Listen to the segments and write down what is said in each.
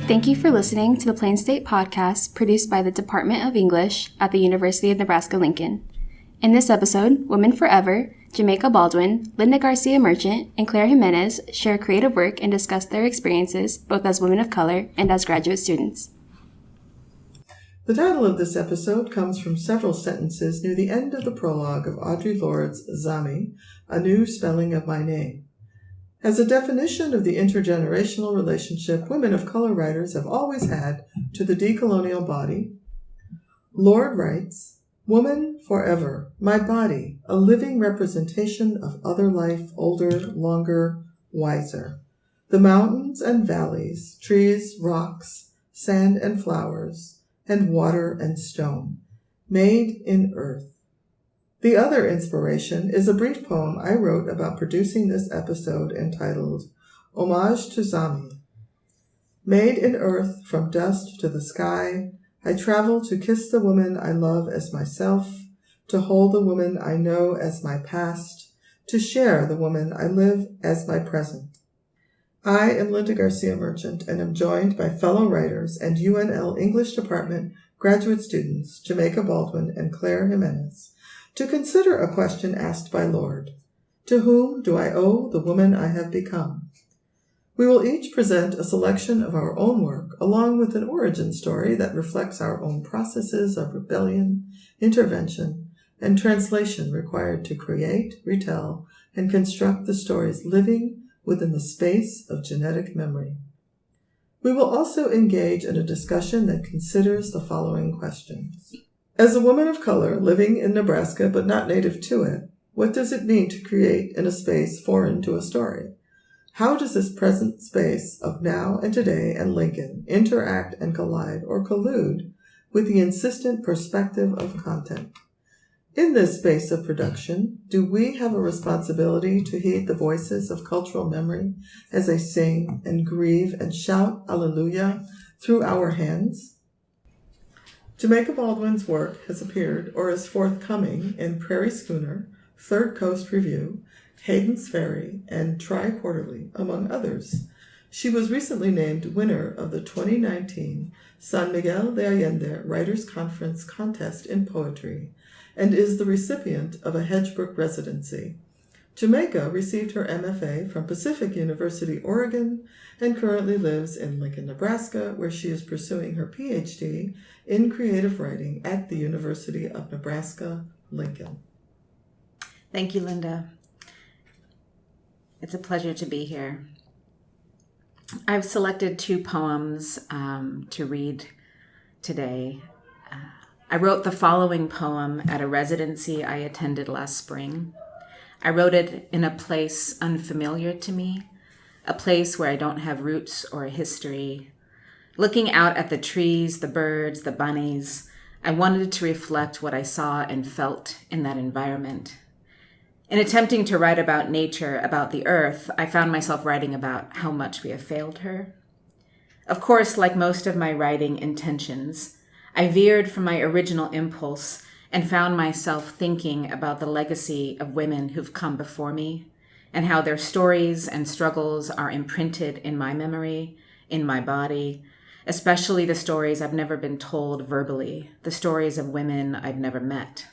Thank you for listening to the Plain State Podcast produced by the Department of English at the University of Nebraska-Lincoln. In this episode, Women Forever, Jamaica Baldwin, Linda Garcia Merchant, and Claire Jimenez share creative work and discuss their experiences both as women of color and as graduate students. The title of this episode comes from several sentences near the end of the prologue of Audre Lorde's Zami, A New Spelling of My Name. As a definition of the intergenerational relationship women of color writers have always had to the decolonial body, Lorde writes, "Woman forever, my body, a living representation of other life, older, longer, wiser. The mountains and valleys, trees, rocks, sand and flowers, and water and stone, made in earth." The other inspiration is a brief poem I wrote about producing this episode entitled Homage to Zami. Made in earth from dust to the sky, I travel to kiss the woman I love as myself, to hold the woman I know as my past, to share the woman I live as my present. I am Linda Garcia Merchant and am joined by fellow writers and UNL English Department graduate students Jamaica Baldwin and Claire Jimenez to consider a question asked by Lorde. To whom do I owe the woman I have become? We will each present a selection of our own work along with an origin story that reflects our own processes of rebellion, intervention, and translation required to create, retell, and construct the stories living within the space of genetic memory. We will also engage in a discussion that considers the following questions. As a woman of color living in Nebraska but not native to it, what does it mean to create in a space foreign to a story? How does this present space of now and today and Lincoln interact and collide or collude with the insistent perspective of content? In this space of production, do we have a responsibility to heed the voices of cultural memory as they sing and grieve and shout Alleluia through our hands? Jamaica Baldwin's work has appeared or is forthcoming in Prairie Schooner, Third Coast Review, Hayden's Ferry, and Tri-Quarterly, among others. She was recently named winner of the 2019 San Miguel de Allende Writers' Conference Contest in Poetry and is the recipient of a Hedgebrook residency. Jamaica received her MFA from Pacific University, Oregon, and currently lives in Lincoln, Nebraska, where she is pursuing her PhD in creative writing at the University of Nebraska-Lincoln. Thank you, Linda. It's a pleasure to be here. I've selected two poems to read today. I wrote the following poem at a residency I attended last spring. I wrote it in a place unfamiliar to me, a place where I don't have roots or a history. Looking out at the trees, the birds, the bunnies, I wanted to reflect what I saw and felt in that environment. In attempting to write about nature, about the earth, I found myself writing about how much we have failed her. Of course, like most of my writing intentions, I veered from my original impulse and found myself thinking about the legacy of women who've come before me and how their stories and struggles are imprinted in my memory, in my body, especially the stories I've never been told verbally, the stories of women I've never met.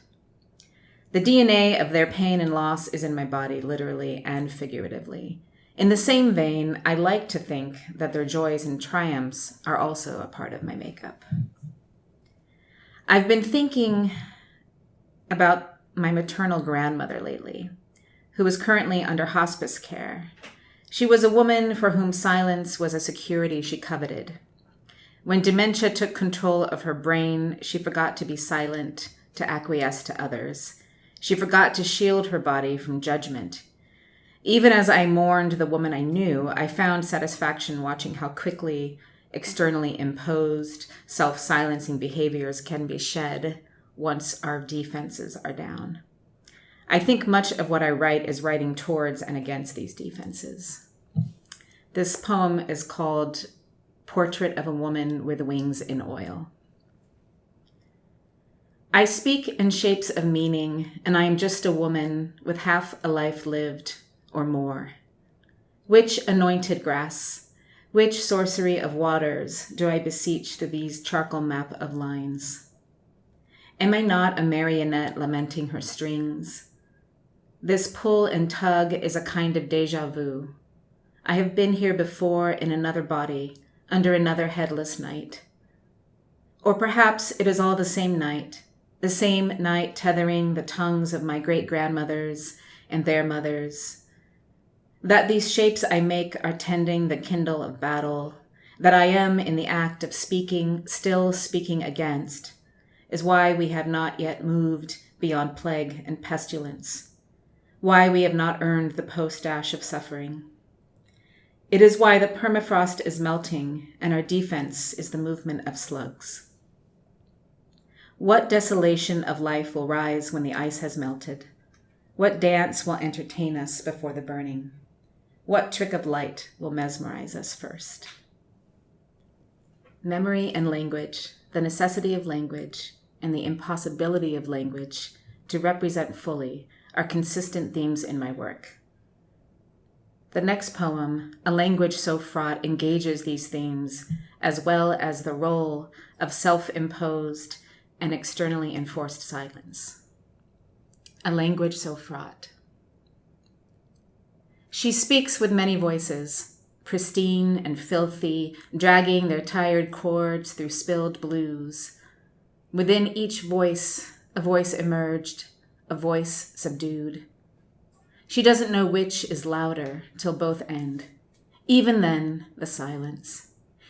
The DNA of their pain and loss is in my body, literally and figuratively. In the same vein, I like to think that their joys and triumphs are also a part of my makeup. I've been thinking about my maternal grandmother lately, who is currently under hospice care. She was a woman for whom silence was a security she coveted. When dementia took control of her brain, she forgot to be silent, to acquiesce to others. She forgot to shield her body from judgment. Even as I mourned the woman I knew, I found satisfaction watching how quickly externally imposed, self-silencing behaviors can be shed once our defenses are down. I think much of what I write is writing towards and against these defenses. This poem is called Portrait of a Woman with Wings in Oil. I speak in shapes of meaning, and I am just a woman with half a life lived or more. Which anointed grass, Which sorcery of waters do I beseech through these charcoal map of lines? Am I not a marionette lamenting her strings? This pull and tug is a kind of déjà vu. I have been here before in another body, under another headless night. Or perhaps it is all the same night tethering the tongues of my great-grandmothers and their mothers, that these shapes I make are tending the kindle of battle, that I am in the act of speaking, still speaking against, is why we have not yet moved beyond plague and pestilence, why we have not earned the post-dash of suffering. It is why the permafrost is melting and our defense is the movement of slugs. What desolation of life will rise when the ice has melted? What dance will entertain us before the burning? What trick of light will mesmerize us first? Memory and language, the necessity of language, and the impossibility of language to represent fully are consistent themes in my work. The next poem, A Language So Fraught, engages these themes, as well as the role of self-imposed and externally enforced silence. A language so fraught. She speaks with many voices, pristine and filthy, dragging their tired chords through spilled blues. Within each voice, a voice emerged, a voice subdued. She doesn't know which is louder till both end. Even then, the silence.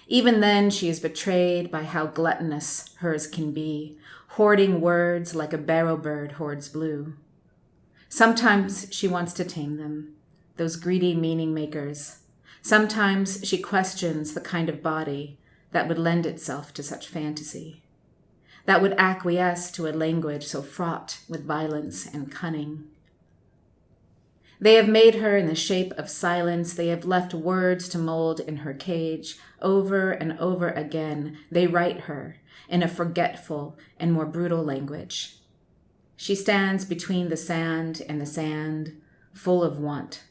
Even then, she is betrayed by how gluttonous hers can be, hoarding words like a barrow bird hoards blue. Sometimes she wants to tame them, those greedy meaning makers. Sometimes she questions the kind of body that would lend itself to such fantasy, that would acquiesce to a language so fraught with violence and cunning. They have made her in the shape of silence. They have left words to mold in her cage. Over and over again, they write her in a forgetful and more brutal language. She stands between the sand and the sand, full of want,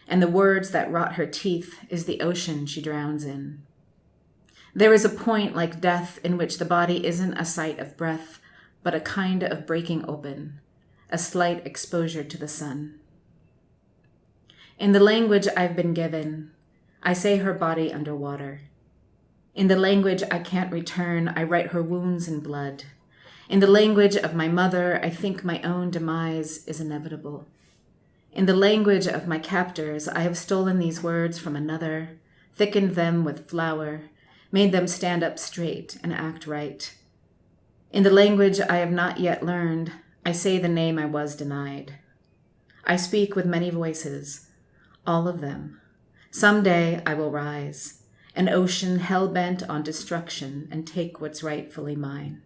and the words that rot her teeth is the ocean she drowns in. There is a point like death in which the body isn't a sight of breath, but a kind of breaking open, a slight exposure to the sun. In the language I've been given, I say her body underwater. In the language I can't return, I write her wounds in blood. In the language of my mother, I think my own demise is inevitable. In the language of my captors, I have stolen these words from another, thickened them with flour, made them stand up straight and act right. In the language I have not yet learned, I say the name I was denied. I speak with many voices, all of them. Someday I will rise, an ocean hell-bent on destruction, and take what's rightfully mine.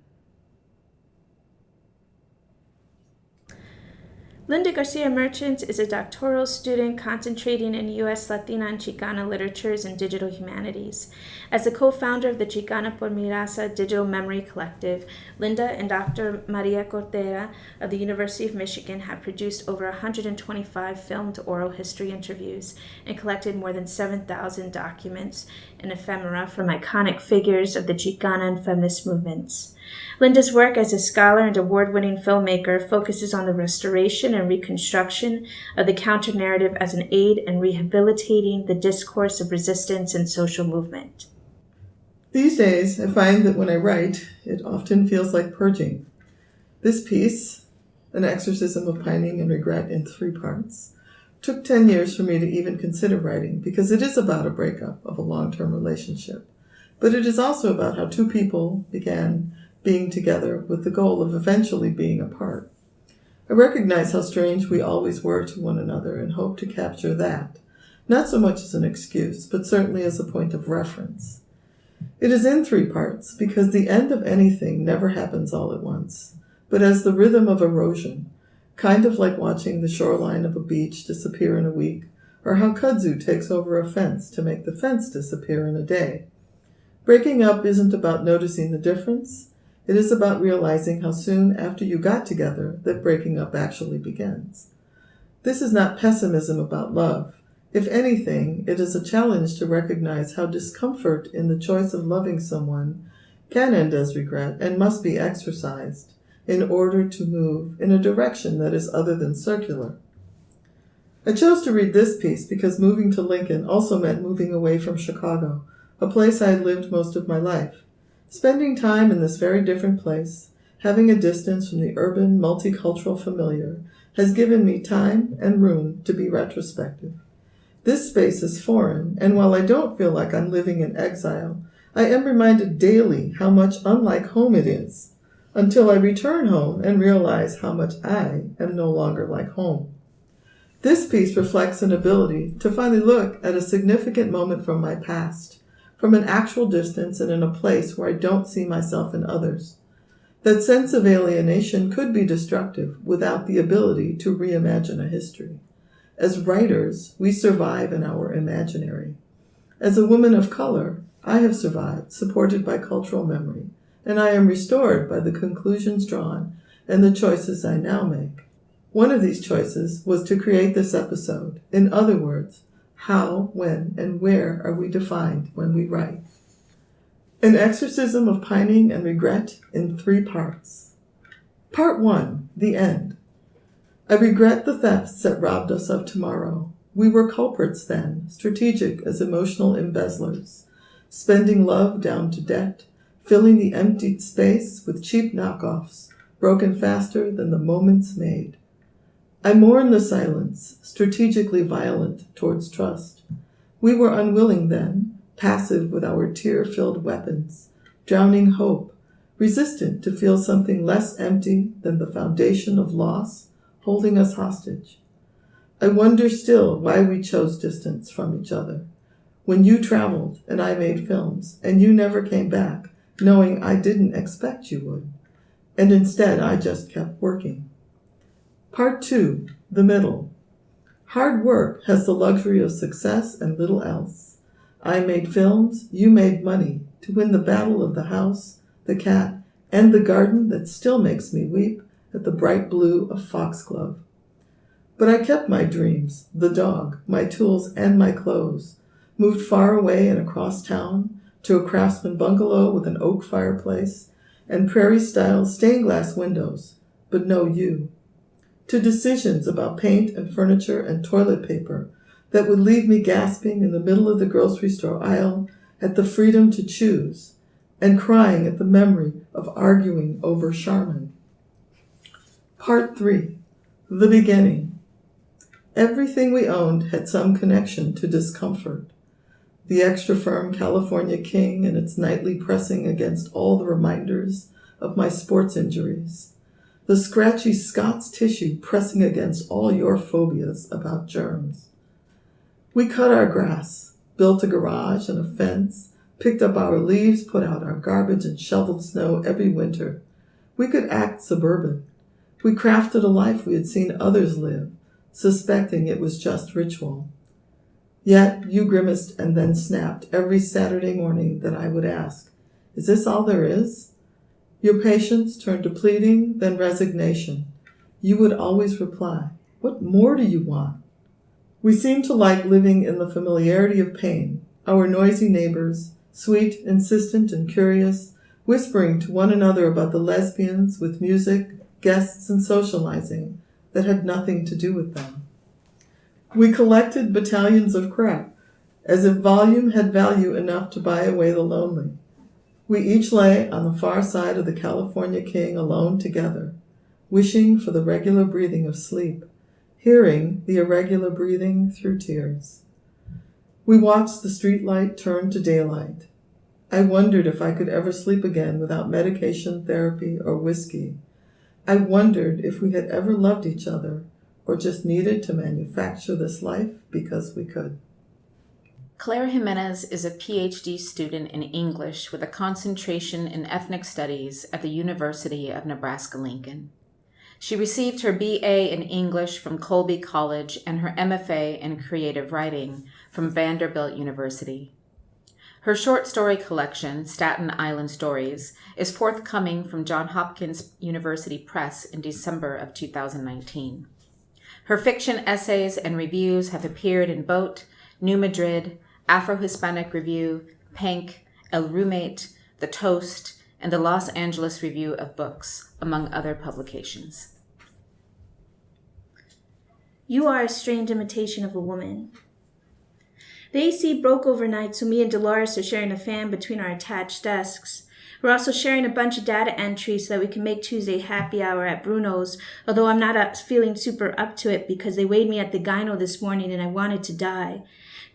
Linda Garcia Merchant is a doctoral student concentrating in U.S. Latina and Chicana literatures and digital humanities. As the co-founder of the Chicana por Mi Raza Digital Memory Collective, Linda and Dr. Maria Cortera of the University of Michigan have produced over 125 filmed oral history interviews and collected more than 7,000 documents and ephemera from iconic figures of the Chicana and feminist movements. Linda's work as a scholar and award-winning filmmaker focuses on the restoration and reconstruction of the counter-narrative as an aid in rehabilitating the discourse of resistance and social movement. These days, I find that when I write, it often feels like purging. This piece, An Exorcism of Pining and Regret in 3 parts, took 10 years for me to even consider writing because it is about a breakup of a long-term relationship. But it is also about how 2 people began being together with the goal of eventually being apart. I recognize how strange we always were to one another and hope to capture that, not so much as an excuse, but certainly as a point of reference. It is in 3 parts because the end of anything never happens all at once, but as the rhythm of erosion, kind of like watching the shoreline of a beach disappear in a week, or how kudzu takes over a fence to make the fence disappear in a day. Breaking up isn't about noticing the difference. It is about realizing how soon after you got together that breaking up actually begins. This is not pessimism about love. If anything, it is a challenge to recognize how discomfort in the choice of loving someone can end as regret and must be exercised in order to move in a direction that is other than circular. I chose to read this piece because moving to Lincoln also meant moving away from Chicago, a place I had lived most of my life. Spending time in this very different place, having a distance from the urban, multicultural familiar, has given me time and room to be retrospective. This space is foreign, and while I don't feel like I'm living in exile, I am reminded daily how much unlike home it is, until I return home and realize how much I am no longer like home. This piece reflects an ability to finally look at a significant moment from my past, from an actual distance and in a place where I don't see myself in others. That sense of alienation could be destructive without the ability to reimagine a history. As writers, we survive in our imaginary. As a woman of color, I have survived, supported by cultural memory, and I am restored by the conclusions drawn and the choices I now make. One of these choices was to create this episode. In other words, how, when, and where are we defined when we write? An exorcism of pining and regret in 3 parts. Part 1, the end. I regret the thefts that robbed us of tomorrow. We were culprits then, strategic as emotional embezzlers, spending love down to debt, filling the emptied space with cheap knockoffs, broken faster than the moments made. I mourn the silence, strategically violent towards trust. We were unwilling then, passive with our tear-filled weapons, drowning hope, resistant to feel something less empty than the foundation of loss holding us hostage. I wonder still why we chose distance from each other. When you traveled and I made films, and you never came back, knowing I didn't expect you would, and instead I just kept working. Part 2, the middle. Hard work has the luxury of success and little else. I made films, you made money to win the battle of the house, the cat, and the garden that still makes me weep at the bright blue of foxglove. But I kept my dreams, the dog, my tools, and my clothes, moved far away and across town to a craftsman bungalow with an oak fireplace and prairie-style stained-glass windows, but no you. To decisions about paint and furniture and toilet paper that would leave me gasping in the middle of the grocery store aisle at the freedom to choose and crying at the memory of arguing over Charmin. Part 3, the beginning. Everything we owned had some connection to discomfort. The extra firm California King and its nightly pressing against all the reminders of my sports injuries. The scratchy Scott's tissue pressing against all your phobias about germs. We cut our grass, built a garage and a fence, picked up our leaves, put out our garbage, and shoveled snow every winter. We could act suburban. We crafted a life we had seen others live, suspecting it was just ritual. Yet you grimaced and then snapped every Saturday morning that I would ask, "Is this all there is?" Your patience turned to pleading, then resignation. You would always reply, "What more do you want?" We seemed to like living in the familiarity of pain, our noisy neighbors, sweet, insistent, and curious, whispering to one another about the lesbians with music, guests, and socializing that had nothing to do with them. We collected battalions of crap, as if volume had value enough to buy away the lonely. We each lay on the far side of the California King alone together, wishing for the regular breathing of sleep, hearing the irregular breathing through tears. We watched the streetlight turn to daylight. I wondered if I could ever sleep again without medication, therapy, or whiskey. I wondered if we had ever loved each other or just needed to manufacture this life because we could. Claire Jimenez is a PhD student in English with a concentration in ethnic studies at the University of Nebraska-Lincoln. She received her BA in English from Colby College and her MFA in creative writing from Vanderbilt University. Her short story collection, Staten Island Stories, is forthcoming from Johns Hopkins University Press in December of 2019. Her fiction essays and reviews have appeared in Boat, New Madrid, Afro-Hispanic Review, Pank, El Roommate, The Toast, and the Los Angeles Review of Books, among other publications. You are a strange imitation of a woman. The AC broke overnight, so me and Dolores are sharing a fan between our attached desks. We're also sharing a bunch of data entries so that we can make Tuesday happy hour at Bruno's, although I'm not feeling super up to it because they weighed me at the gyno this morning and I wanted to die.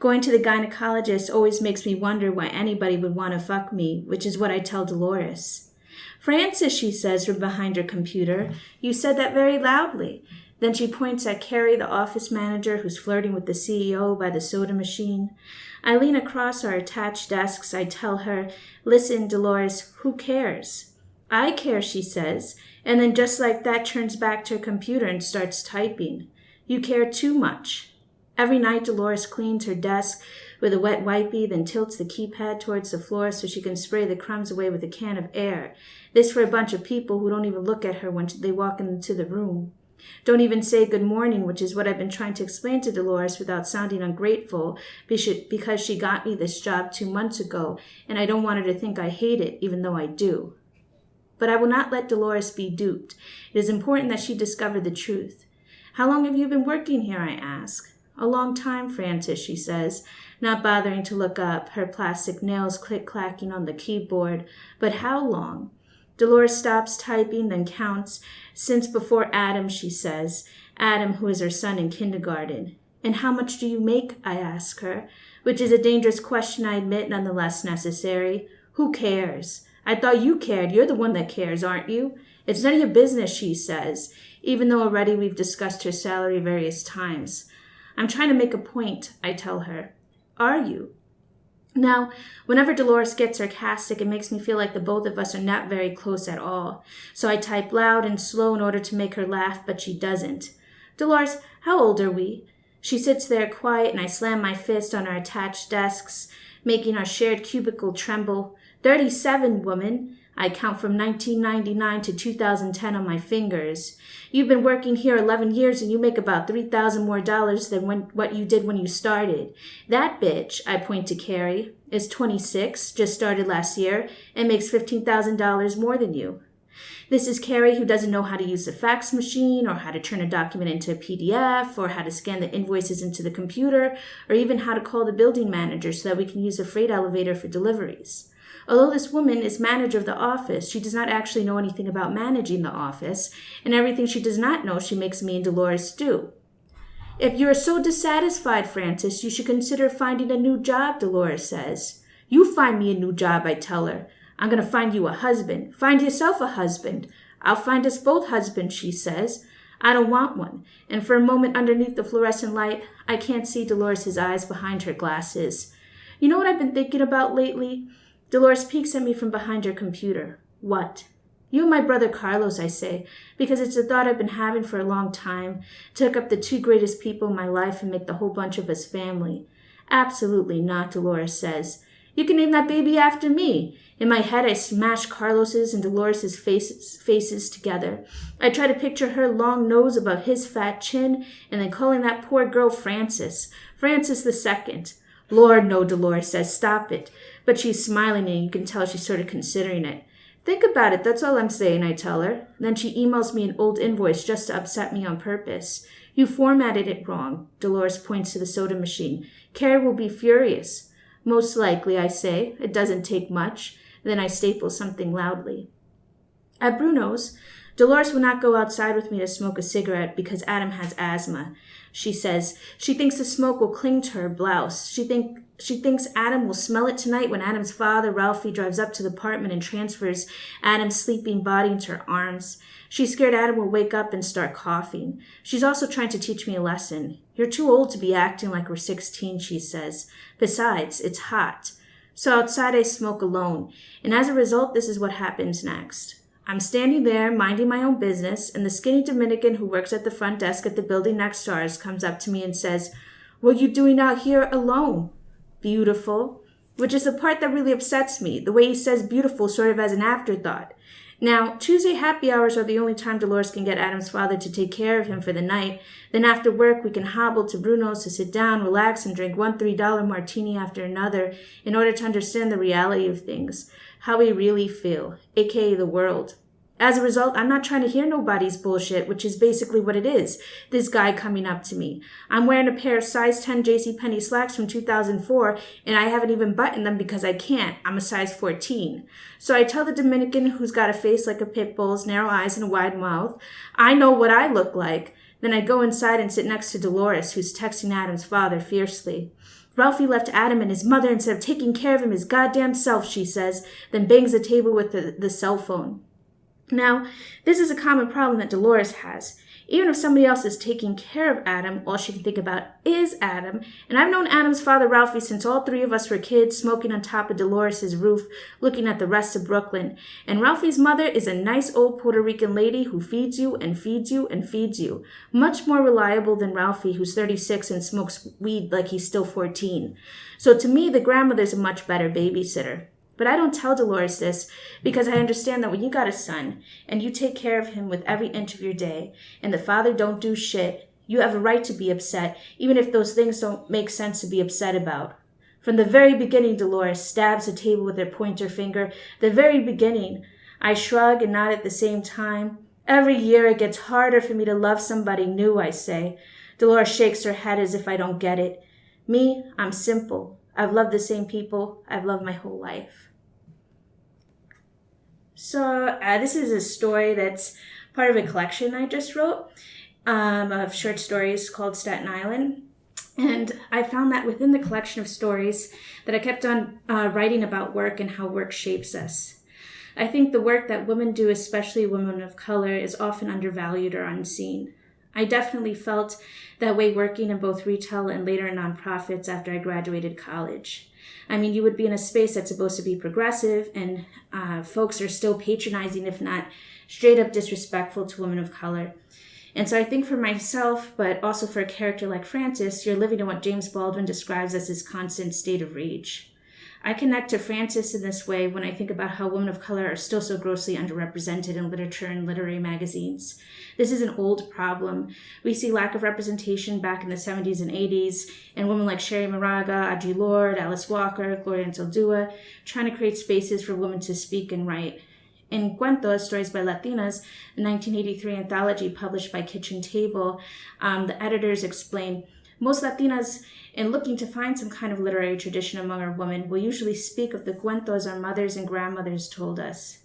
Going to the gynecologist always makes me wonder why anybody would want to fuck me, which is what I tell Dolores. Frances, she says from behind her computer, you said that very loudly. Then she points at Carrie, the office manager, who's flirting with the CEO by the soda machine. I lean across our attached desks. I tell her, listen, Dolores, who cares? I care, she says, and then just like that turns back to her computer and starts typing. You care too much. Every night, Dolores cleans her desk with a wet wipey, then tilts the keypad towards the floor so she can spray the crumbs away with a can of air. This for a bunch of people who don't even look at her when they walk into the room. Don't even say good morning, which is what I've been trying to explain to Dolores without sounding ungrateful, because she got me this job 2 months ago, and I don't want her to think I hate it, even though I do. But I will not let Dolores be duped. It is important that she discover the truth. How long have you been working here, I ask. A long time, Frances, she says, not bothering to look up, her plastic nails click-clacking on the keyboard. But how long? Dolores stops typing, then counts. Since before Adam, she says. Adam, who is her son in kindergarten. And how much do you make, I ask her, which is a dangerous question, I admit, nonetheless necessary. Who cares? I thought you cared. You're the one that cares, aren't you? It's none of your business, she says, even though already we've discussed her salary various times. I'm trying to make a point, I tell her. Are you? Now, whenever Dolores gets sarcastic, it makes me feel like the both of us are not very close at all. So I type loud and slow in order to make her laugh, but she doesn't. Dolores, how old are we? She sits there quiet, and I slam my fist on our attached desks, making our shared cubicle tremble. 37, woman. I count from 1999 to 2010 on my fingers. You've been working here 11 years and you make about $3,000 more than what you did when you started. That bitch, I point to Carrie, is 26, just started last year, and makes $15,000 more than you. This is Carrie, who doesn't know how to use the fax machine, or how to turn a document into a PDF, or how to scan the invoices into the computer, or even how to call the building manager so that we can use a freight elevator for deliveries. Although this woman is manager of the office, she does not actually know anything about managing the office, and everything she does not know she makes me and Dolores do. If you are so dissatisfied, Frances, you should consider finding a new job, Dolores says. You find me a new job, I tell her. I'm going to find you a husband. Find yourself a husband. I'll find us both husbands, she says. I don't want one. And for a moment underneath the fluorescent light, I can't see Dolores' eyes behind her glasses. You know what I've been thinking about lately? Dolores peeks at me from behind her computer. What? You and my brother Carlos, I say, because it's a thought I've been having for a long time, to hook up the two greatest people in my life and make the whole bunch of us family. Absolutely not, Dolores says. You can name that baby after me. In my head, I smash Carlos's and Dolores' faces together. I try to picture her long nose above his fat chin, and then calling that poor girl Frances. Frances the Second. Lord, no, Dolores says, stop it. But she's smiling, and you can tell she's sort of considering it. Think about it, that's all I'm saying, I tell her. Then she emails me an old invoice just to upset me on purpose. You formatted it wrong, Dolores points to the soda machine. Carrie will be furious. Most likely, I say. It doesn't take much. Then I staple something loudly. At Bruno's, Dolores will not go outside with me to smoke a cigarette because Adam has asthma. She says she thinks the smoke will cling to her blouse. She thinks Adam will smell it tonight when Adam's father, Ralphie, drives up to the apartment and transfers Adam's sleeping body into her arms. She's scared Adam will wake up and start coughing. She's also trying to teach me a lesson. You're too old to be acting like we're 16, she says. Besides, it's hot. So outside I smoke alone, and as a result, this is what happens next. I'm standing there, minding my own business, and the skinny Dominican who works at the front desk at the building next to ours comes up to me and says, "What are you doing out here alone?" Beautiful. Which is the part that really upsets me, the way he says beautiful sort of as an afterthought. Now, Tuesday happy hours are the only time Dolores can get Adam's father to take care of him for the night. Then after work, we can hobble to Bruno's to sit down, relax, and drink one $3 martini after another in order to understand the reality of things, how we really feel, aka the world. As a result, I'm not trying to hear nobody's bullshit, which is basically what it is. This guy coming up to me. I'm wearing a pair of size 10 JCPenney slacks from 2004, and I haven't even buttoned them because I can't. I'm a size 14. So I tell the Dominican, who's got a face like a pit bull's, narrow eyes and a wide mouth, I know what I look like. Then I go inside and sit next to Dolores, who's texting Adam's father fiercely. Ralphie left Adam and his mother instead of taking care of him his goddamn self, she says, then bangs the table with the cell phone. Now, this is a common problem that Dolores has. Even if somebody else is taking care of Adam, all she can think about is Adam. And I've known Adam's father, Ralphie, since all three of us were kids, smoking on top of Dolores' roof, looking at the rest of Brooklyn. And Ralphie's mother is a nice old Puerto Rican lady who feeds you and feeds you and feeds you. Much more reliable than Ralphie, who's 36 and smokes weed like he's still 14. So to me, the grandmother's a much better babysitter. But I don't tell Dolores this because I understand that when you got a son and you take care of him with every inch of your day and the father don't do shit, you have a right to be upset, even if those things don't make sense to be upset about. From the very beginning, Dolores stabs the table with her pointer finger. The very beginning. I shrug and nod at the same time. Every year it gets harder for me to love somebody new, I say. Dolores shakes her head as if I don't get it. Me, I'm simple. I've loved the same people I've loved my whole life. So this is a story that's part of a collection I just wrote of short stories called Staten Island. And I found that within the collection of stories that I kept on writing about work and how work shapes us. I think the work that women do, especially women of color, is often undervalued or unseen. I definitely felt that way working in both retail and later in nonprofits after I graduated college. I mean, you would be in a space that's supposed to be progressive, and folks are still patronizing, if not straight up disrespectful to women of color. And so I think for myself, but also for a character like Frances, you're living in what James Baldwin describes as his constant state of rage. I connect to Frances in this way when I think about how women of color are still so grossly underrepresented in literature and literary magazines. This is an old problem. We see lack of representation back in the 70s and 80s, and women like Sherry Moraga, Audre Lorde, Alice Walker, Gloria Anzaldúa, trying to create spaces for women to speak and write. In Cuentos, Stories by Latinas, a 1983 anthology published by Kitchen Table, the editors explain, most Latinas, in looking to find some kind of literary tradition among our women, will usually speak of the cuentos our mothers and grandmothers told us.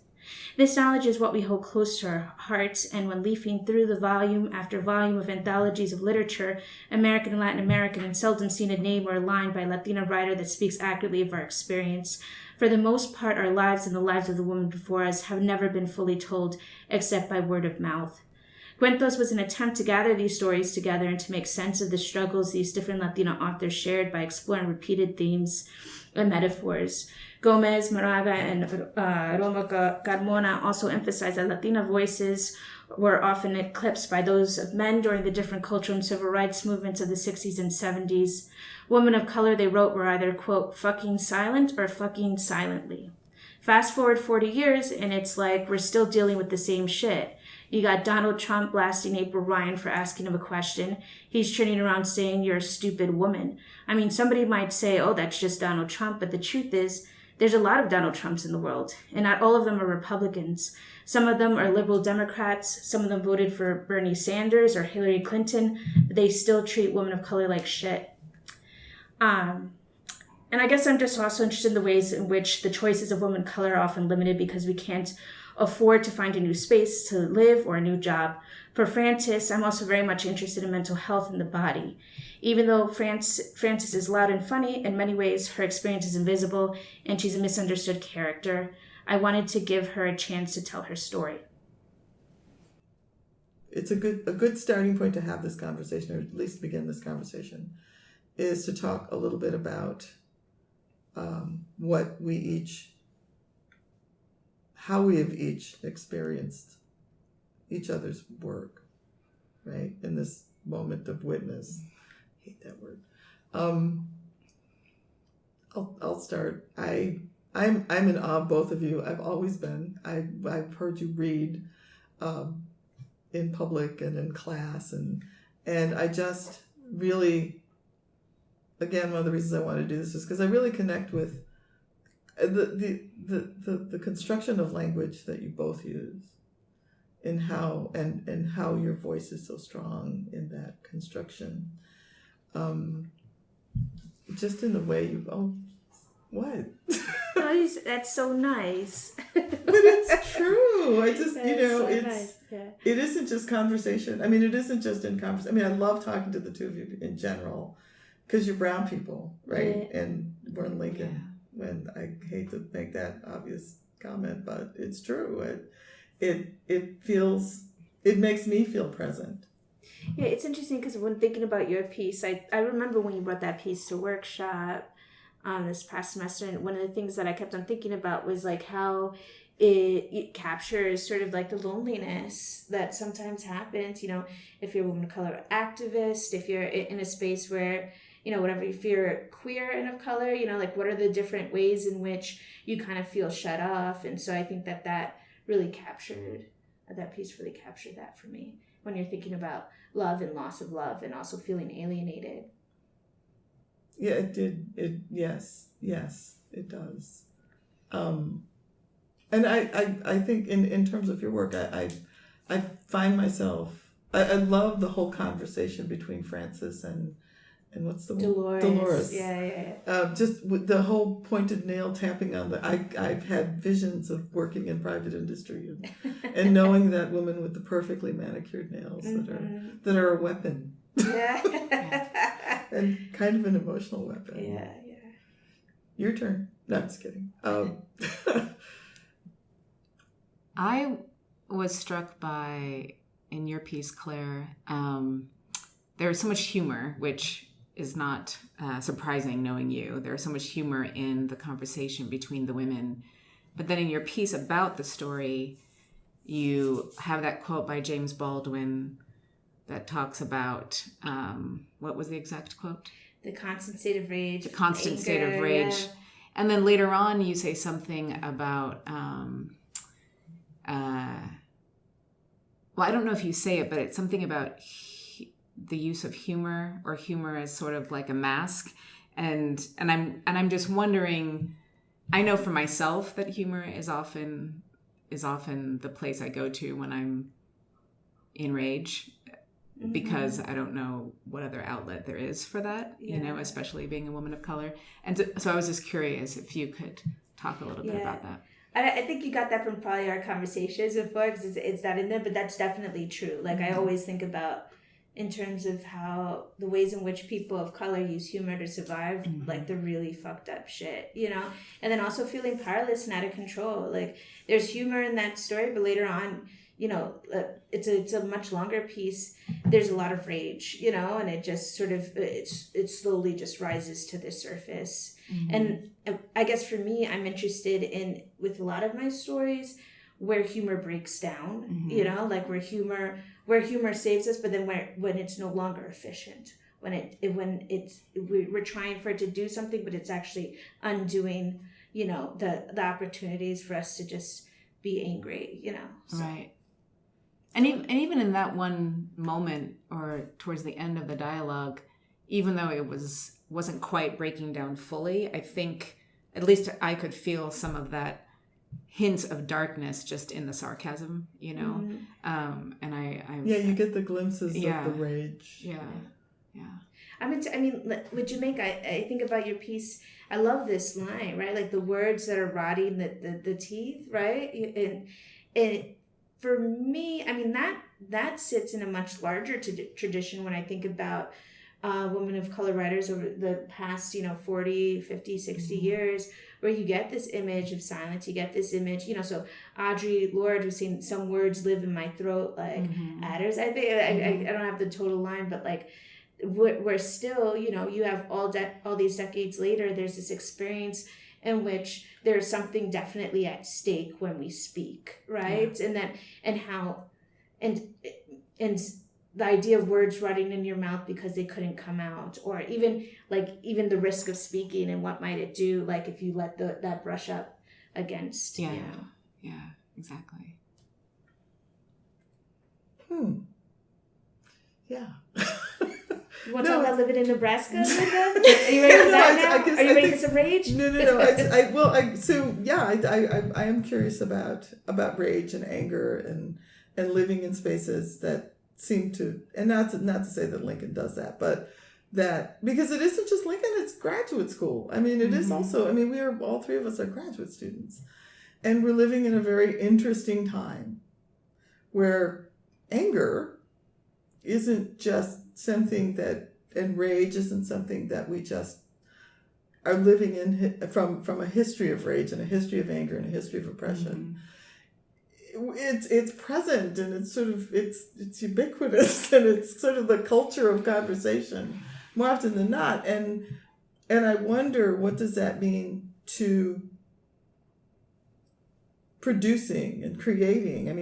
This knowledge is what we hold close to our hearts, and when leafing through the volume after volume of anthologies of literature, American and Latin American, and seldom seen a name or a line by a Latina writer that speaks accurately of our experience. For the most part, our lives and the lives of the women before us have never been fully told, except by word of mouth. Cuentos was an attempt to gather these stories together and to make sense of the struggles these different Latina authors shared by exploring repeated themes and metaphors. Gomez, Moraga, and Roma Carmona also emphasized that Latina voices were often eclipsed by those of men during the different cultural and civil rights movements of the 60s and 70s. Women of color, they wrote, were either, quote, fucking silent or fucking silently. Fast forward 40 years, and it's like we're still dealing with the same shit. You got Donald Trump blasting April Ryan for asking him a question. He's turning around saying, you're a stupid woman. I mean, somebody might say, oh, that's just Donald Trump. But the truth is, there's a lot of Donald Trumps in the world, and not all of them are Republicans. Some of them are liberal Democrats. Some of them voted for Bernie Sanders or Hillary Clinton, but they still treat women of color like shit. And I guess I'm just also interested in the ways in which the choices of women of color are often limited because we can't afford to find a new space to live or a new job. For Frances, I'm also very much interested in mental health and the body. Even though Frances is loud and funny, in many ways her experience is invisible and she's a misunderstood character. I wanted to give her a chance to tell her story. It's a good starting point to have this conversation, or at least begin this conversation, is to talk a little bit about how we have each experienced each other's work, right? In this moment of witness. I hate that word. I'll start. I I'm in awe of both of you. I've always been. I've heard you read in public and in class, and I just really, again, one of the reasons I want to do this is because I really connect with the construction of language that you both use, and how your voice is so strong in that construction. Just in the way you what? Oh, that's so nice. But it's true. I just, So it's nice. Yeah. it isn't just conversation. I mean, it isn't just in conversation. I mean, I love talking to the two of you in general because you're brown people, right? Yeah. And we're in Lincoln. When I hate to make that obvious comment, but it's true. It makes me feel present. Yeah, it's interesting because when thinking about your piece, I remember when you brought that piece to workshop this past semester, and one of the things that I kept on thinking about was like how it captures sort of like the loneliness that sometimes happens, if you're a woman of color activist, if you're in a space where, whatever, if you're queer and of color, like what are the different ways in which you kind of feel shut off. And so I think that really captured, that piece really captured that for me when you're thinking about love and loss of love and also feeling alienated. Yeah, it did. Yes, it does. And I think in terms of your work, I find myself, I love the whole conversation between Frances and what's the one? Dolores. Yeah. Just with the whole pointed nail tapping on I've had visions of working in private industry and knowing that woman with the perfectly manicured nails that are a weapon. Yeah. And kind of an emotional weapon. Yeah. Your turn. No, I'm just kidding. I was struck by, in your piece, Claire, there was so much humor, which is not surprising knowing you. There's so much humor in the conversation between the women. But then in your piece about the story, you have that quote by James Baldwin that talks about, what was the exact quote? The constant state of rage. The constant state of rage. Yeah. And then later on you say something about, well, I don't know if you say it, but it's something about the use of humor, or humor as sort of like a mask. And I'm just wondering, I know for myself that humor is often the place I go to when I'm in rage, because I don't know what other outlet there is for that, especially being a woman of color. And so I was just curious if you could talk a little bit about that. I think you got that from probably our conversations before, because it's that in there, but that's definitely true. Like, I always think about in terms of how the ways in which people of color use humor to survive, like the really fucked up shit, and then also feeling powerless and out of control. Like, there's humor in that story, but later on, it's a much longer piece. There's a lot of rage, and it just sort of, it slowly just rises to the surface. And I guess for me, I'm interested in, with a lot of my stories, where humor breaks down, like where humor saves us, but then when it's no longer efficient, when we're trying for it to do something, but it's actually undoing, the opportunities for us to just be angry, So. Right. And even in that one moment, or towards the end of the dialogue, even though it wasn't quite breaking down fully, I think at least I could feel some of that hints of darkness just in the sarcasm, and I you get the glimpses of the rage. I mean, with Jamaica, I think about your piece. I love this line, right? Like the words that are rotting the teeth, right? And for me, I mean, that sits in a much larger tradition when I think about women of color writers over the past, 40, 50, 60 years, where you get this image of silence, you get this image, so Audre Lorde was saying, some words live in my throat like adders. I think, I don't have the total line, but like, we're still, you have all these decades later, there's this experience in which there's something definitely at stake when we speak, right? And the idea of words rotting in your mouth because they couldn't come out, or even the risk of speaking and what might it do, like if you let that brush up against you. Yeah, exactly. Yeah. You want to talk about living in Nebraska, Linda? Are you ready for that now? Are you ready for some rage? No. I am curious about rage and anger and living in spaces that seem to, and not to say that Lincoln does that, but that, because it isn't just Lincoln, it's graduate school. I mean, it is also, we are, all three of us are graduate students, and we're living in a very interesting time where anger isn't just something that, and rage isn't something that we just are living in from a history of rage and a history of anger and a history of oppression. It's present, and it's sort of it's ubiquitous, and it's sort of the culture of conversation more often than not. And I wonder, what does that mean to producing and creating? I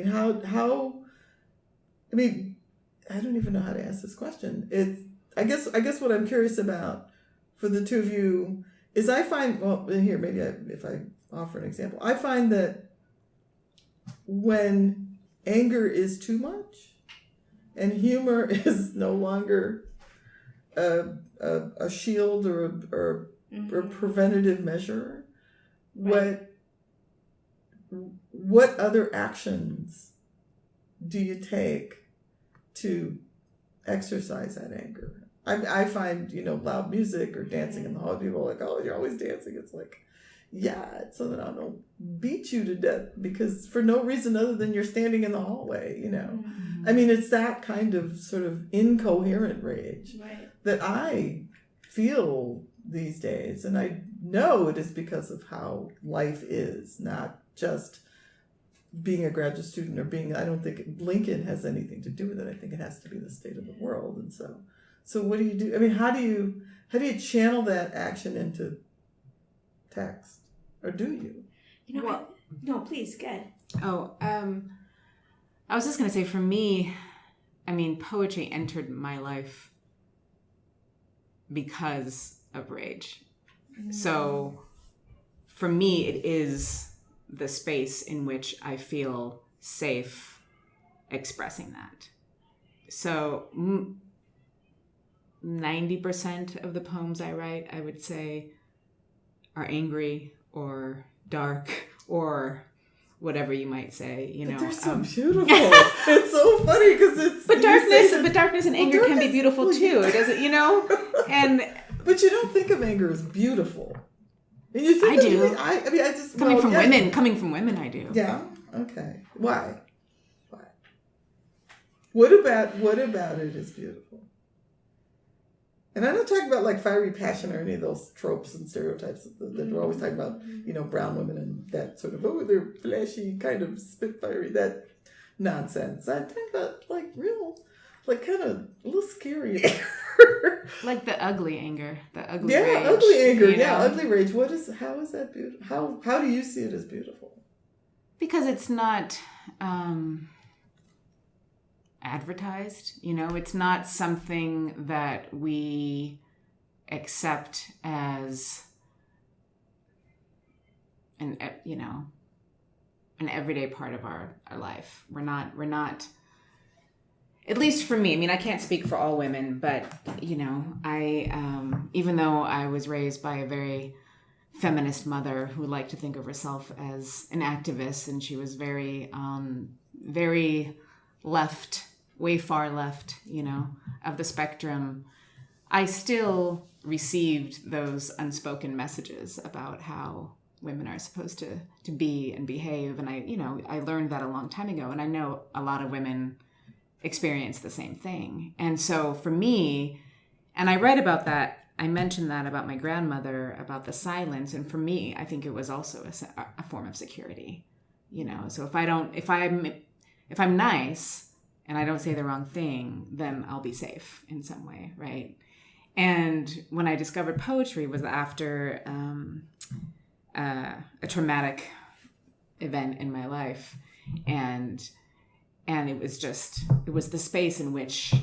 don't even know how to ask this question. I guess what I'm curious about for the two of you is, I find, if I offer an example, I find that when anger is too much and humor is no longer a shield or a preventative measure, right, what other actions do you take to exercise that anger? I find, loud music or dancing in the hall, people are like, oh, you're always dancing. It's like, yeah, it's so that I don't beat you to death because for no reason other than you're standing in the hallway, It's that kind of sort of incoherent rage that I feel these days. And I know it is because of how life is, not just being a graduate student or I don't think Lincoln has anything to do with it. I think it has to be the state of the world. And so what do you do? How do you channel that action into text? Or do you? No, please, go ahead. I was just going to say, for me, poetry entered my life because of rage. So for me, it is the space in which I feel safe expressing that. So 90% of the poems I write, I would say, are angry or dark or whatever you might say, But they're so beautiful. It's so funny because it's. But darkness and anger can be beautiful too. It doesn't, and. But you don't think of anger as beautiful. And you think I do. I just coming from women, I do. Yeah. Okay. Why? What about it is beautiful? And I'm not talking about like fiery passion or any of those tropes and stereotypes that we're always talking about, brown women and that sort of, they're flashy, kind of spitfirey, that nonsense. I'm talking about like real, like kind of a little scary anger. Like the ugly anger, the ugly rage. Yeah, ugly anger. Ugly rage. How is that beautiful? How do you see it as beautiful? Because it's not advertised, it's not something that we accept as an everyday part of our life. We're not, at least for me, I can't speak for all women, but I even though I was raised by a very feminist mother who liked to think of herself as an activist, and she was very very left, way far left, of the spectrum, I still received those unspoken messages about how women are supposed to be and behave. And I learned that a long time ago. And I know a lot of women experience the same thing. And so for me, and I read about that, I mentioned that about my grandmother, about the silence. And for me, I think it was also a form of security, so if I'm nice, and I don't say the wrong thing, then I'll be safe in some way, right? And when I discovered poetry was after a traumatic event in my life, and it was the space in which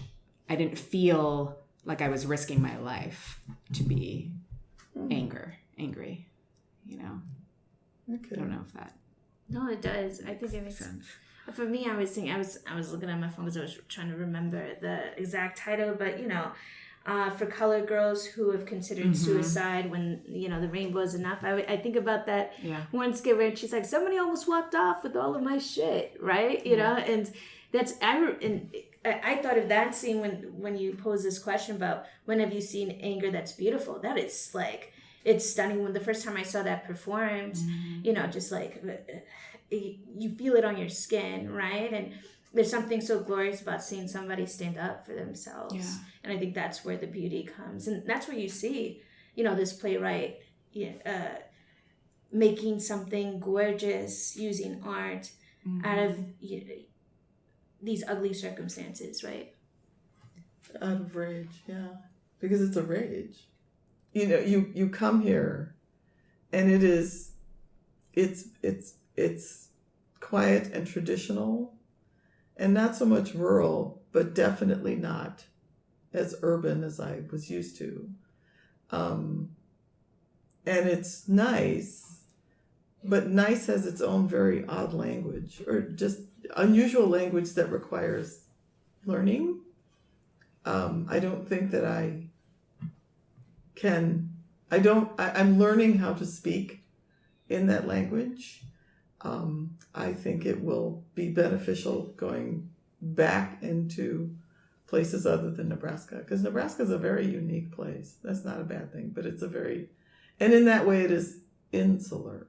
I didn't feel like I was risking my life to be angry, you know. Okay. I don't know if that No, it does. I think it makes sense. For me, I was thinking, I was looking at my phone because I was trying to remember the exact title, but for colored girls who have considered suicide when the rainbow is enough. I think about that one skit where she's like, somebody almost walked off with all of my shit, right? You know, and that's I thought of that scene when you pose this question about when have you seen anger that's beautiful. That is like, it's stunning. When the first time I saw that performed, just like you feel it on your skin, right? And there's something so glorious about seeing somebody stand up for themselves. Yeah. And I think that's where the beauty comes. And that's where you see, this playwright making something gorgeous using art out of these ugly circumstances, right? Out of rage, yeah. Because it's a rage. You come here and it's quiet and traditional and not so much rural, but definitely not as urban as I was used to. And it's nice, but nice has its own very odd language, or just unusual language that requires learning. I don't think that I'm learning how to speak in that language. I think it will be beneficial going back into places other than Nebraska, because Nebraska is a very unique place. That's not a bad thing, but and in that way it is insular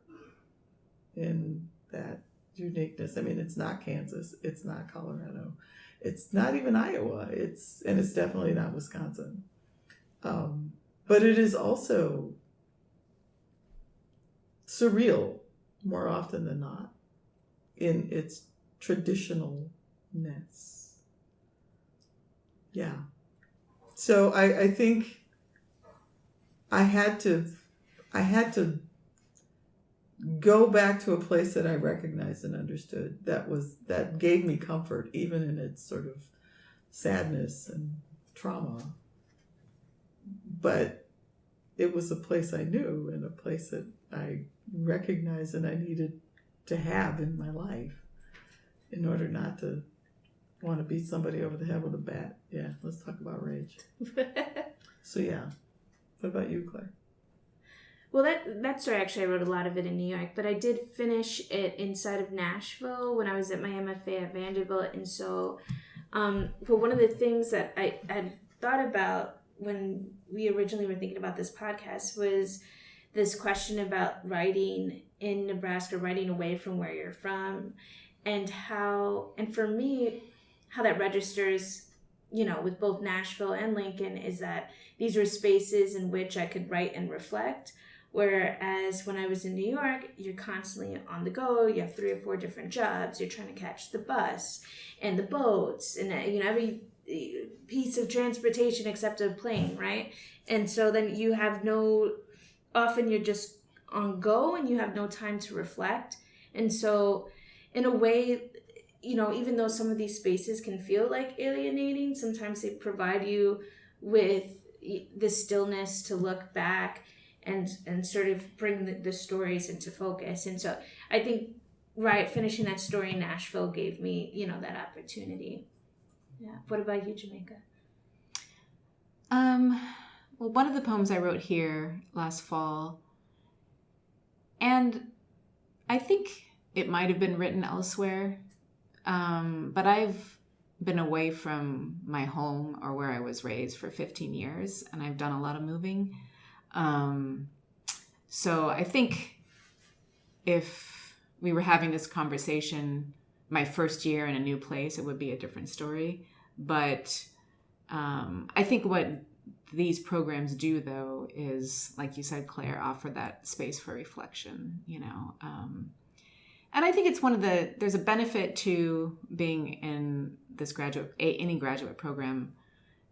in that uniqueness. I mean, it's not Kansas, it's not Colorado, it's not even Iowa, it's definitely not Wisconsin. But it is also surreal more often than not in its traditionalness. Yeah. So I think I had to go back to a place that I recognized and understood that gave me comfort, even in its sort of sadness and trauma. But it was a place I knew and a place that I recognized and I needed to have in my life in order not to want to beat somebody over the head with a bat. Yeah, let's talk about rage. So yeah. What about you, Claire? Well, that story, actually, I wrote a lot of it in New York, but I did finish it inside of Nashville when I was at my MFA at Vanderbilt. And so, but one of the things that I had thought about when we originally were thinking about this podcast was this question about writing in Nebraska, writing away from where you're from, and for me, how that registers, with both Nashville and Lincoln, is that these were spaces in which I could write and reflect. Whereas when I was in New York, you're constantly on the go. You have 3 or 4 different jobs. You're trying to catch the bus and the boats and, every piece of transportation except a plane, right? And so then you have often you're just on go and you have no time to reflect. And so in a way, even though some of these spaces can feel like alienating, sometimes they provide you with the stillness to look back and sort of bring the stories into focus. And so I think finishing that story in Nashville gave me, that opportunity. Yeah. What about you, Jamaica? Well, one of the poems I wrote here last fall, and I think it might have been written elsewhere, but I've been away from my home or where I was raised for 15 years, and I've done a lot of moving. So I think if we were having this conversation my first year in a new place, it would be a different story. But I think what these programs do, though, is, like you said, Claire, offer that space for reflection, and I think it's there's a benefit to being in this any graduate program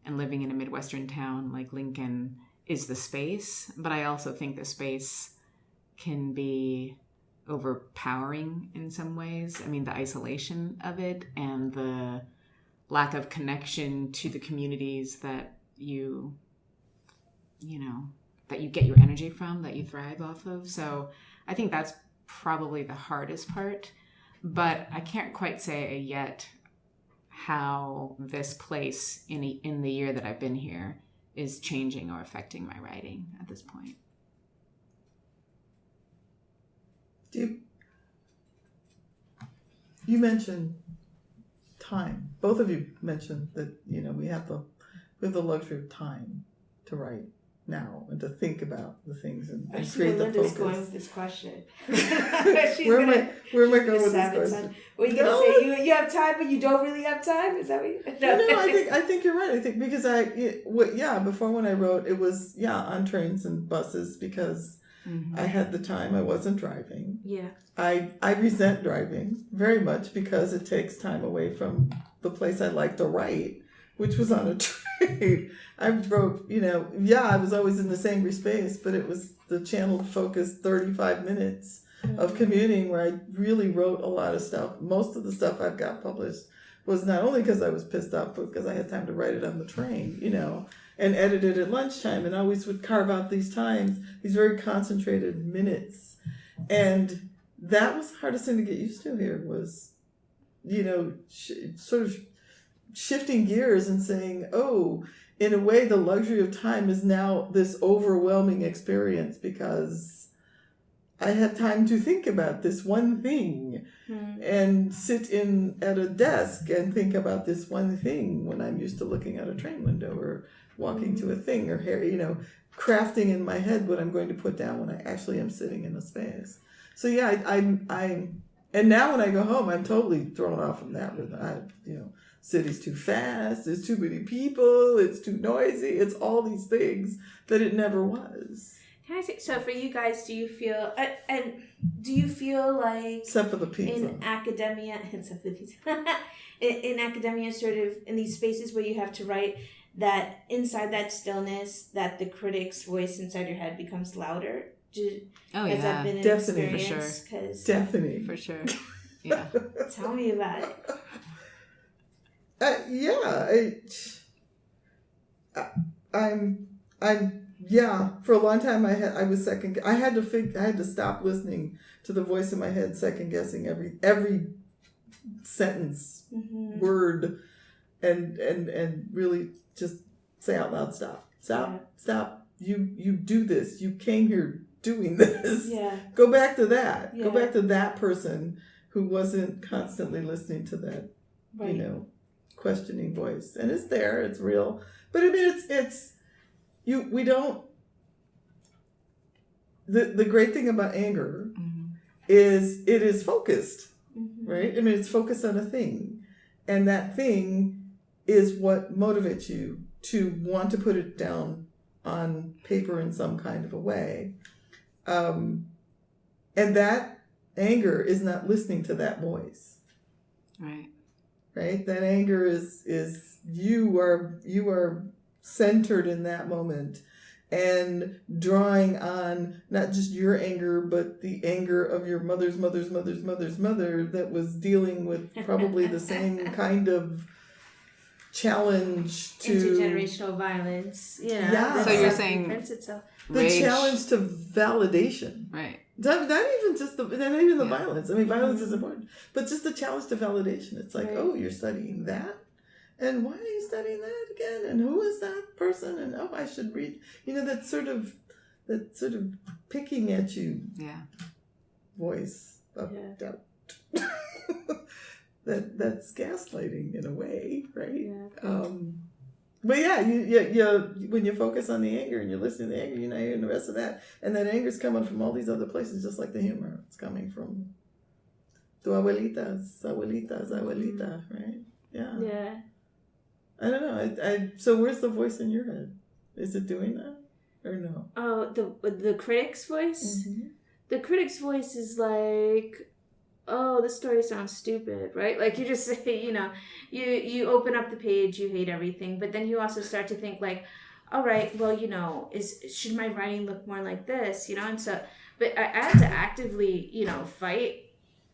and living in a Midwestern town like Lincoln is the space. But I also think the space can be overpowering in some ways. I mean, the isolation of it and the lack of connection to the communities that you get your energy from, that you thrive off of. So I think that's probably the hardest part, but I can't quite say yet how this place in the year that I've been here is changing or affecting my writing at this point. You mentioned time. Both of you mentioned that, we have the luxury of time to write now and to think about the things and create the focus. Going with this question. Where am I going with this question? What are you going to say? You have time, but you don't really have time? Is that what you... No, I think you're right. I think because before when I wrote, it was, on trains and buses because I had the time. I wasn't driving. Yeah. I resent driving very much because it takes time away from the place I like to write, which was on a train. I wrote, I was always in the Sangre space, but it was the channeled focus 35 minutes of commuting where I really wrote a lot of stuff. Most of the stuff I've got published was not only because I was pissed off, but because I had time to write it on the train, and edit it at lunchtime, and I always would carve out these times, these very concentrated minutes. And that was the hardest thing to get used to here was, sort of shifting gears and saying, oh, in a way, the luxury of time is now this overwhelming experience because I have time to think about this one thing and sit at a desk and think about this one thing when I'm used to looking out a train window or walking to a thing or, crafting in my head what I'm going to put down when I actually am sitting in a space. So and now when I go home, I'm totally thrown off from that rhythm. City's too fast, there's too many people, it's too noisy, it's all these things that it never was. Can I say, so for you guys, do you feel like except for the pizza in academia, in academia, sort of in these spaces where you have to write, that inside that stillness, that the critic's voice inside your head becomes louder? Has that been an definitely experience? For sure. 'Cause Definitely For sure. Yeah. tell me about it. For a long time I had to stop listening to the voice in my head, second guessing every sentence, word, and really just say out loud, stop. You do this. You came here doing this. Yeah. Go back to that. Yeah. Go back to that person who wasn't constantly listening to that, Right. questioning voice. And it's there, it's real. But I mean, we don't, the great thing about anger is it is focused, right? I mean, it's focused on a thing. And that thing is what motivates you to want to put it down on paper in some kind of a way. And that anger is not listening to that voice. Right? That anger is you are centered in that moment and drawing on not just your anger, but the anger of your mother's mother's mother's mother's mother that was dealing with probably the same kind of challenge to intergenerational violence. Yeah. So you're saying the challenge to validation. Right. Not even the violence. I mean, violence is important, but just the challenge to validation. It's like, oh, you're studying that, and why are you studying that again? And who is that person? And I should read. That sort of picking at you. Yeah. Voice of doubt. That's gaslighting in a way, right? Yeah. But you when you focus on the anger and you're listening to the anger, you're not hearing the rest of that. And that anger's coming from all these other places, just like the humor. It's coming from tu abuelita, right? Yeah. Yeah. I don't know. So where's the voice in your head? Is it doing that or no? Oh, the critic's voice? Mm-hmm. The critic's voice is like, oh, this story sounds stupid, right? Like you just say, you open up the page, you hate everything, but then you also start to think like, all right, well, should my writing look more like this, and so, but I had to actively, fight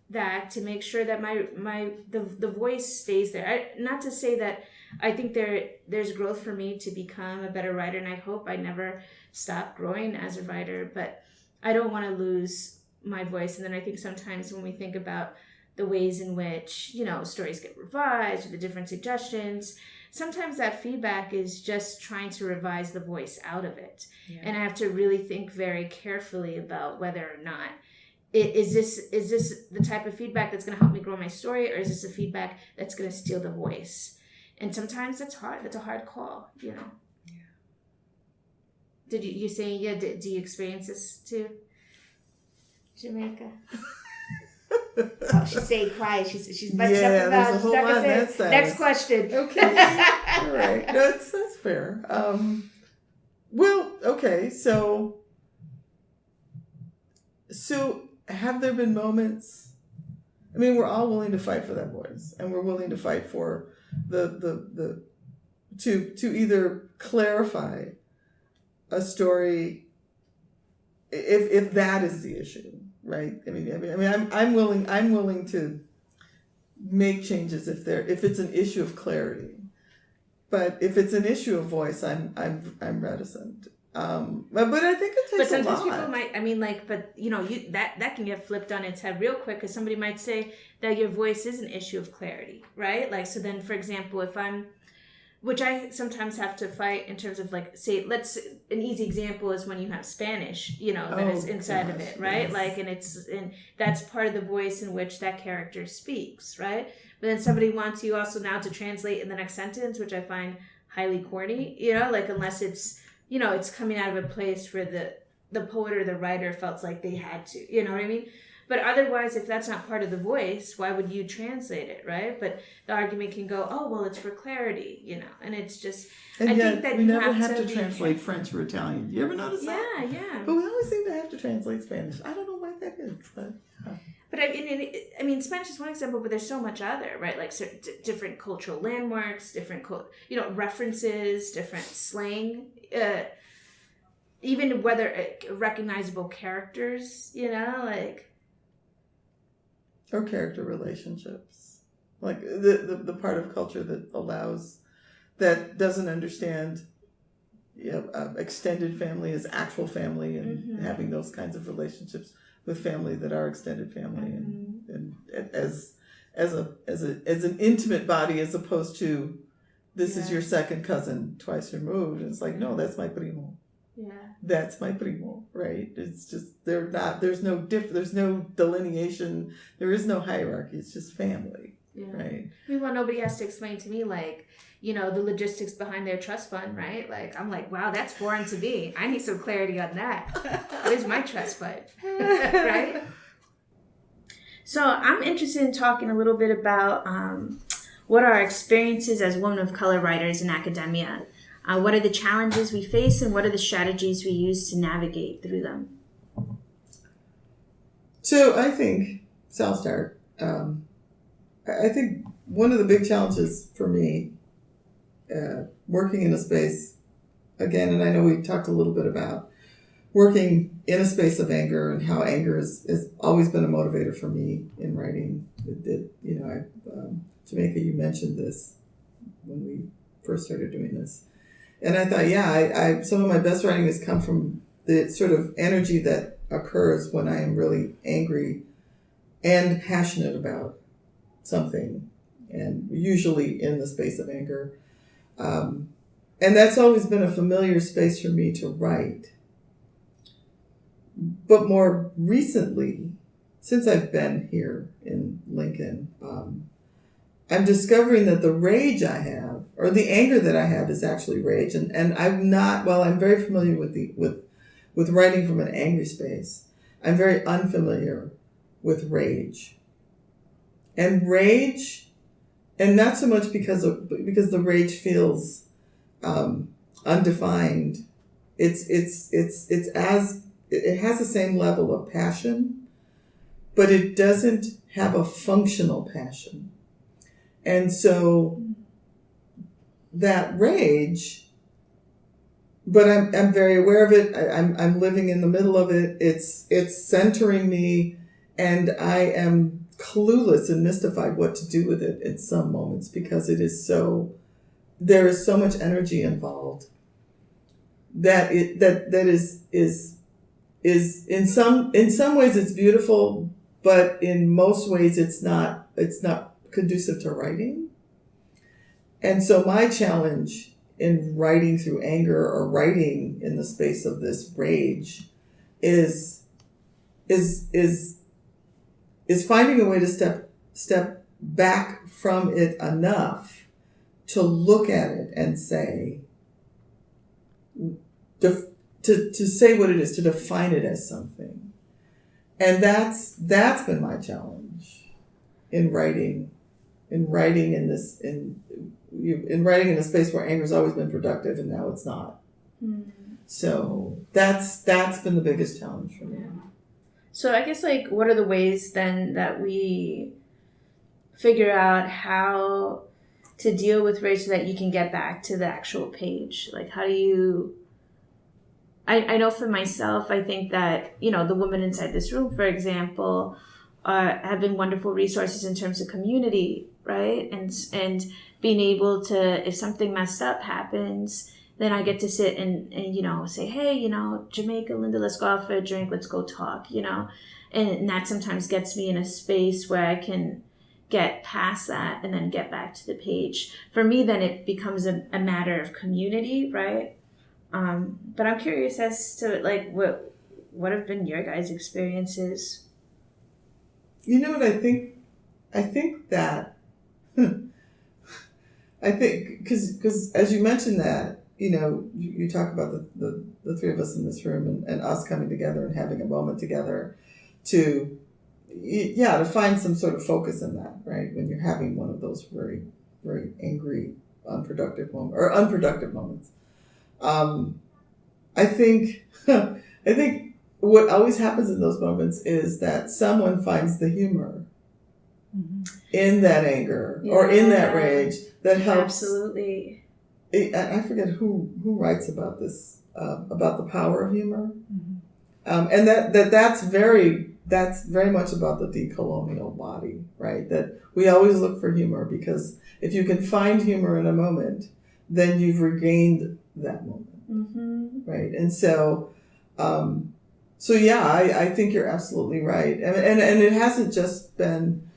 that to make sure that the voice stays there. Not to say that I think there's growth for me to become a better writer, and I hope I never stop growing as a writer, but I don't want to lose my voice. And then I think sometimes when we think about the ways in which, stories get revised or the different suggestions, sometimes that feedback is just trying to revise the voice out of it. Yeah. And I have to really think very carefully about whether or not is this the type of feedback that's going to help me grow my story, or is this a feedback that's going to steal the voice? And sometimes that's hard. That's a hard call, Yeah. Did you say, do you experience this too? Jamaica? Oh, she's staying quiet. She's bunching up the mouth. There's a whole lot of that. Next question. Okay. All right. That's fair. Well, okay. So have there been moments? I mean, we're all willing to fight for that voice, and we're willing to fight for the to either clarify a story if that is the issue, right? I mean, I'm willing to make changes if it's an issue of clarity, but if it's an issue of voice, I'm reticent. But I think it takes a lot. But sometimes people might, but that can get flipped on its head real quick, because somebody might say that your voice is an issue of clarity, right? Like, so then, for example, which I sometimes have to fight in terms of, like, say, an easy example is when you have Spanish, that is inside of it, right? Yes. Like, and that's part of the voice in which that character speaks, right? But then somebody wants you also now to translate in the next sentence, which I find highly corny, like, unless it's, it's coming out of a place where the poet or the writer felt like they had to, you know what I mean? But otherwise, if that's not part of the voice, why would you translate it, right? But the argument can go, oh, well, it's for clarity, and it's just... And I think that we never have to translate French or Italian. You ever notice that? Yeah. But we always seem to have to translate Spanish. I don't know why that is, but... But I mean, Spanish is one example, but there's so much other, right? Like different cultural landmarks, different, references, different slang, even whether recognizable characters, like... Or character relationships, like the part of culture that doesn't understand, extended family as actual family, and having those kinds of relationships with family that are extended family, and as an intimate body, as opposed to this is your second cousin twice removed. And it's like, no, that's my primo. Yeah. That's my primo, right? It's just, there's no delineation, there is no hierarchy, it's just family, right? Meanwhile, nobody has to explain to me, like, the logistics behind their trust fund, right? Like, I'm like, wow, that's foreign to me. I need some clarity on that. Where's my trust fund, right? So I'm interested in talking a little bit about what are our experiences as women of color writers in academia. What are the challenges we face, and what are the strategies we use to navigate through them? So I think, so I'll start. I think one of the big challenges for me, working in a space, again, and I know we talked a little bit about working in a space of anger, and how anger has always been a motivator for me in writing. Jamaica, you mentioned this when we first started doing this. And I thought, I some of my best writing has come from the sort of energy that occurs when I am really angry and passionate about something, and usually in the space of anger. And that's always been a familiar space for me to write. But more recently, since I've been here in Lincoln, I'm discovering that the rage I have, or the anger that I have, is actually rage. And I'm not, while I'm very familiar with writing from an angry space, I'm very unfamiliar with rage. And rage, and not so much because the rage feels undefined. It has the same level of passion, but it doesn't have a functional passion. And so that rage, but I'm very aware of it. I'm living in the middle of it. It's centering me, and I am clueless and mystified what to do with it in some moments, because there is so much energy involved that is in some ways it's beautiful, but in most ways it's not conducive to writing. And so my challenge in writing through anger, or writing in the space of this rage, is finding a way to step back from it enough to look at it and say, to say what it is, to define it as something. And that's been my challenge in writing in writing in a space where anger's always been productive and now it's not. So that's been the biggest challenge for me. So I guess, like, what are the ways then that we figure out how to deal with rage so that you can get back to the actual page? Like, how do you... I know for myself, I think that, you know, the women inside this room, for example, have been wonderful resources in terms of community, right? And being able to, if something messed up happens, then I get to sit and you know, say, hey, you know, Jamaica, Linda, let's go out for a drink, let's go talk, you know? And that sometimes gets me in a space where I can get past that and then get back to the page. For me, then it becomes a matter of community, right? But I'm curious as to, like, what have been your guys' experiences? You know what I think? I think that, because as you mentioned that, you know, you talk about the three of us in this room and us coming together and having a moment together to find some sort of focus in that, right? When you're having one of those very, very angry, unproductive moments. I think what always happens in those moments is that someone finds the humor in that anger or in that rage that helps. Absolutely. I forget who writes about this, about the power of humor. And that's very much about the decolonial body, right? That we always look for humor, because if you can find humor in a moment, then you've regained that moment, right? And so, I think you're absolutely right. And it hasn't just been,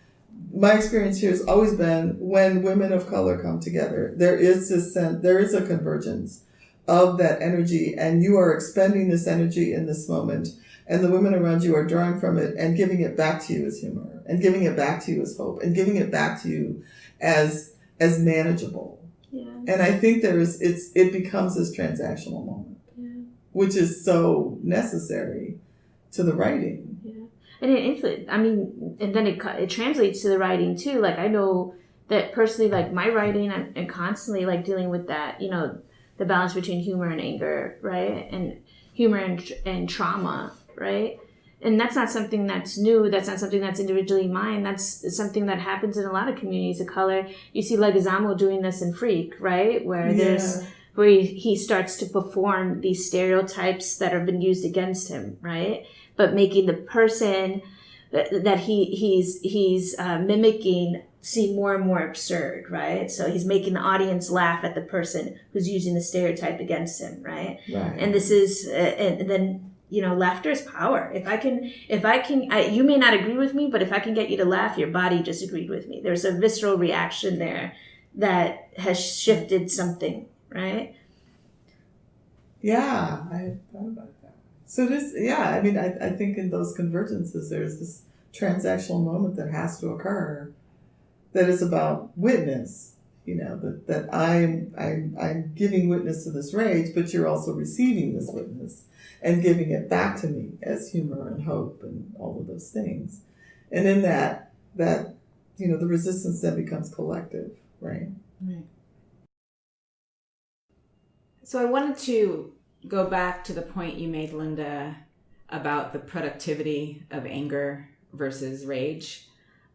my experience here has always been when women of color come together, there is a convergence of that energy, and you are expending this energy in this moment, and the women around you are drawing from it and giving it back to you as humor, and giving it back to you as hope, and giving it back to you as manageable. Yeah. And I think it becomes this transactional moment, which is so necessary to the writing. Yeah. And and then it translates to the writing too. Like, I know that personally, like, my writing, I'm constantly, like, dealing with that, you know, the balance between humor and anger, right? And humor and trauma, right? And that's not something that's new. That's not something that's individually mine. That's something that happens in a lot of communities of color. You see Leguizamo doing this in Freak, right? Where he starts to perform these stereotypes that have been used against him, right? But making the person that he's mimicking seem more and more absurd, right? So he's making the audience laugh at the person who's using the stereotype against him, right? And this is, and then, you know, laughter is power. If I can, you may not agree with me, but if I can get you to laugh, your body just agreed with me. There's a visceral reaction there that has shifted something, right? Yeah, I had thought about that. So I think in those convergences, there's this transactional moment that has to occur that is about witness, you know, that I'm giving witness to this rage, but you're also receiving this witness and giving it back to me as humor and hope and all of those things. And in that, you know, the resistance then becomes collective, right? Right. So I wanted to go back to the point you made, Linda, about the productivity of anger versus rage.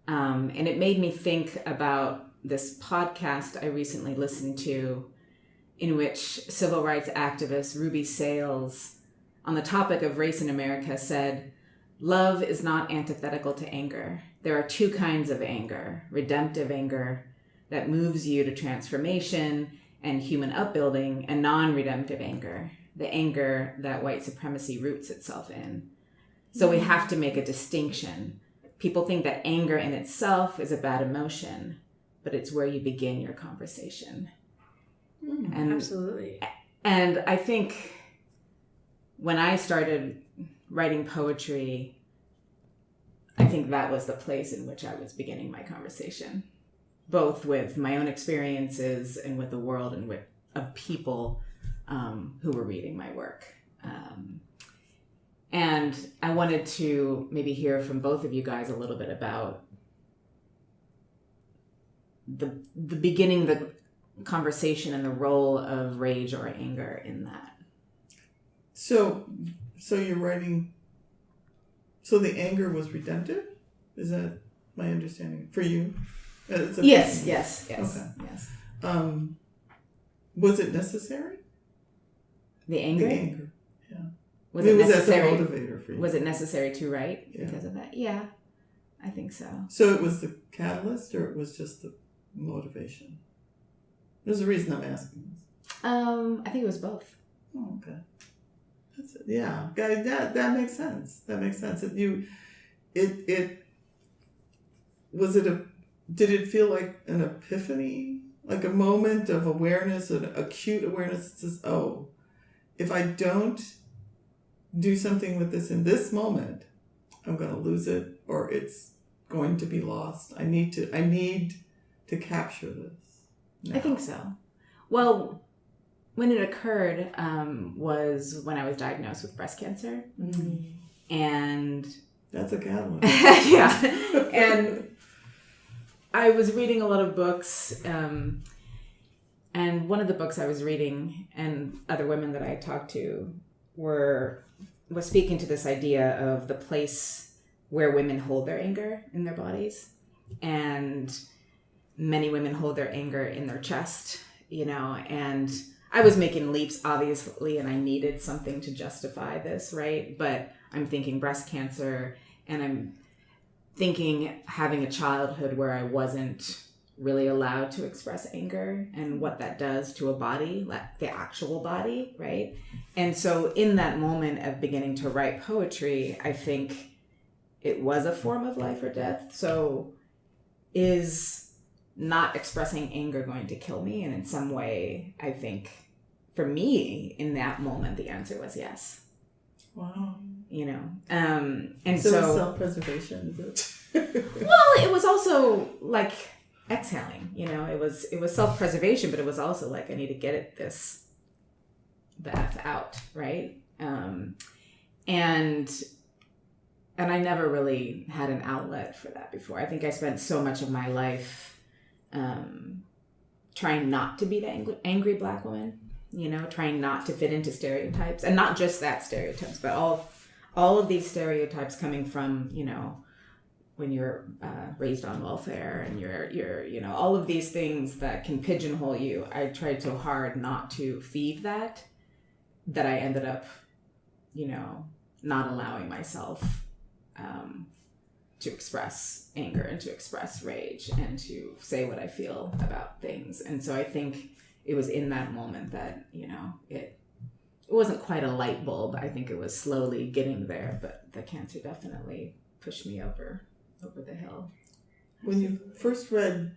And it made me think about this podcast I recently listened to, in which civil rights activist Ruby Sales, on the topic of race in America, said, love is not antithetical to anger. There are two kinds of anger: redemptive anger that moves you to transformation and human upbuilding, and non-redemptive anger, the anger that white supremacy roots itself in. So we have to make a distinction. People think that anger in itself is a bad emotion, but it's where you begin your conversation. And, Absolutely. And I think when I started writing poetry, I think that was the place in which I was beginning my conversation, both with my own experiences and with the world and with of people who were reading my work. And I wanted to maybe hear from both of you guys a little bit about the beginning the conversation and the role of rage or anger in that. So you're writing. So the anger was redemptive. Is that my understanding for you? Yes. Okay. Yes. Was it necessary? The anger. The anger. Yeah. Was it necessary? Was that the motivator for you? Was it necessary to write Yeah. because of that? Yeah, I think so. So it was the catalyst, or it was just the motivation? There's a reason I'm asking this. I think it was both. Oh, okay. That's it. Yeah, guys, that makes sense. That makes sense. Did it feel like an epiphany, like a moment of awareness, an acute awareness that says, oh, if I don't do something with this in this moment, I'm going to lose it, or it's going to be lost. I need to capture this now. I think so. Well, when it occurred was when I was diagnosed with breast cancer. Mm. And That's a catalyst. yeah. And I was reading a lot of books. And one of the books I was reading, and other women that I talked to was speaking to this idea of the place where women hold their anger in their bodies. And many women hold their anger in their chest, and I was making leaps, obviously, and I needed something to justify this, right? But I'm thinking breast cancer, and I'm thinking having a childhood where I wasn't really allowed to express anger and what that does to a body, like the actual body, right? And so in that moment of beginning to write poetry, I think it was a form of life or death. So is not expressing anger going to kill me? And in some way, I think for me in that moment, the answer was yes. Wow. And so so self-preservation, is it? well, it was also like exhaling, it was self-preservation, but it was also like, I need to get the F out. Right. And I never really had an outlet for that before. I think I spent so much of my life trying not to be the angry Black woman, trying not to fit into stereotypes, and not just that stereotypes, but all of these stereotypes coming from, when you're raised on welfare and you're all of these things that can pigeonhole you. I tried so hard not to feed that I ended up, not allowing myself to express anger and to express rage and to say what I feel about things. And so I think it was in that moment that, it wasn't quite a light bulb. I think it was slowly getting there, but the cancer definitely pushed me over the hill. When you first read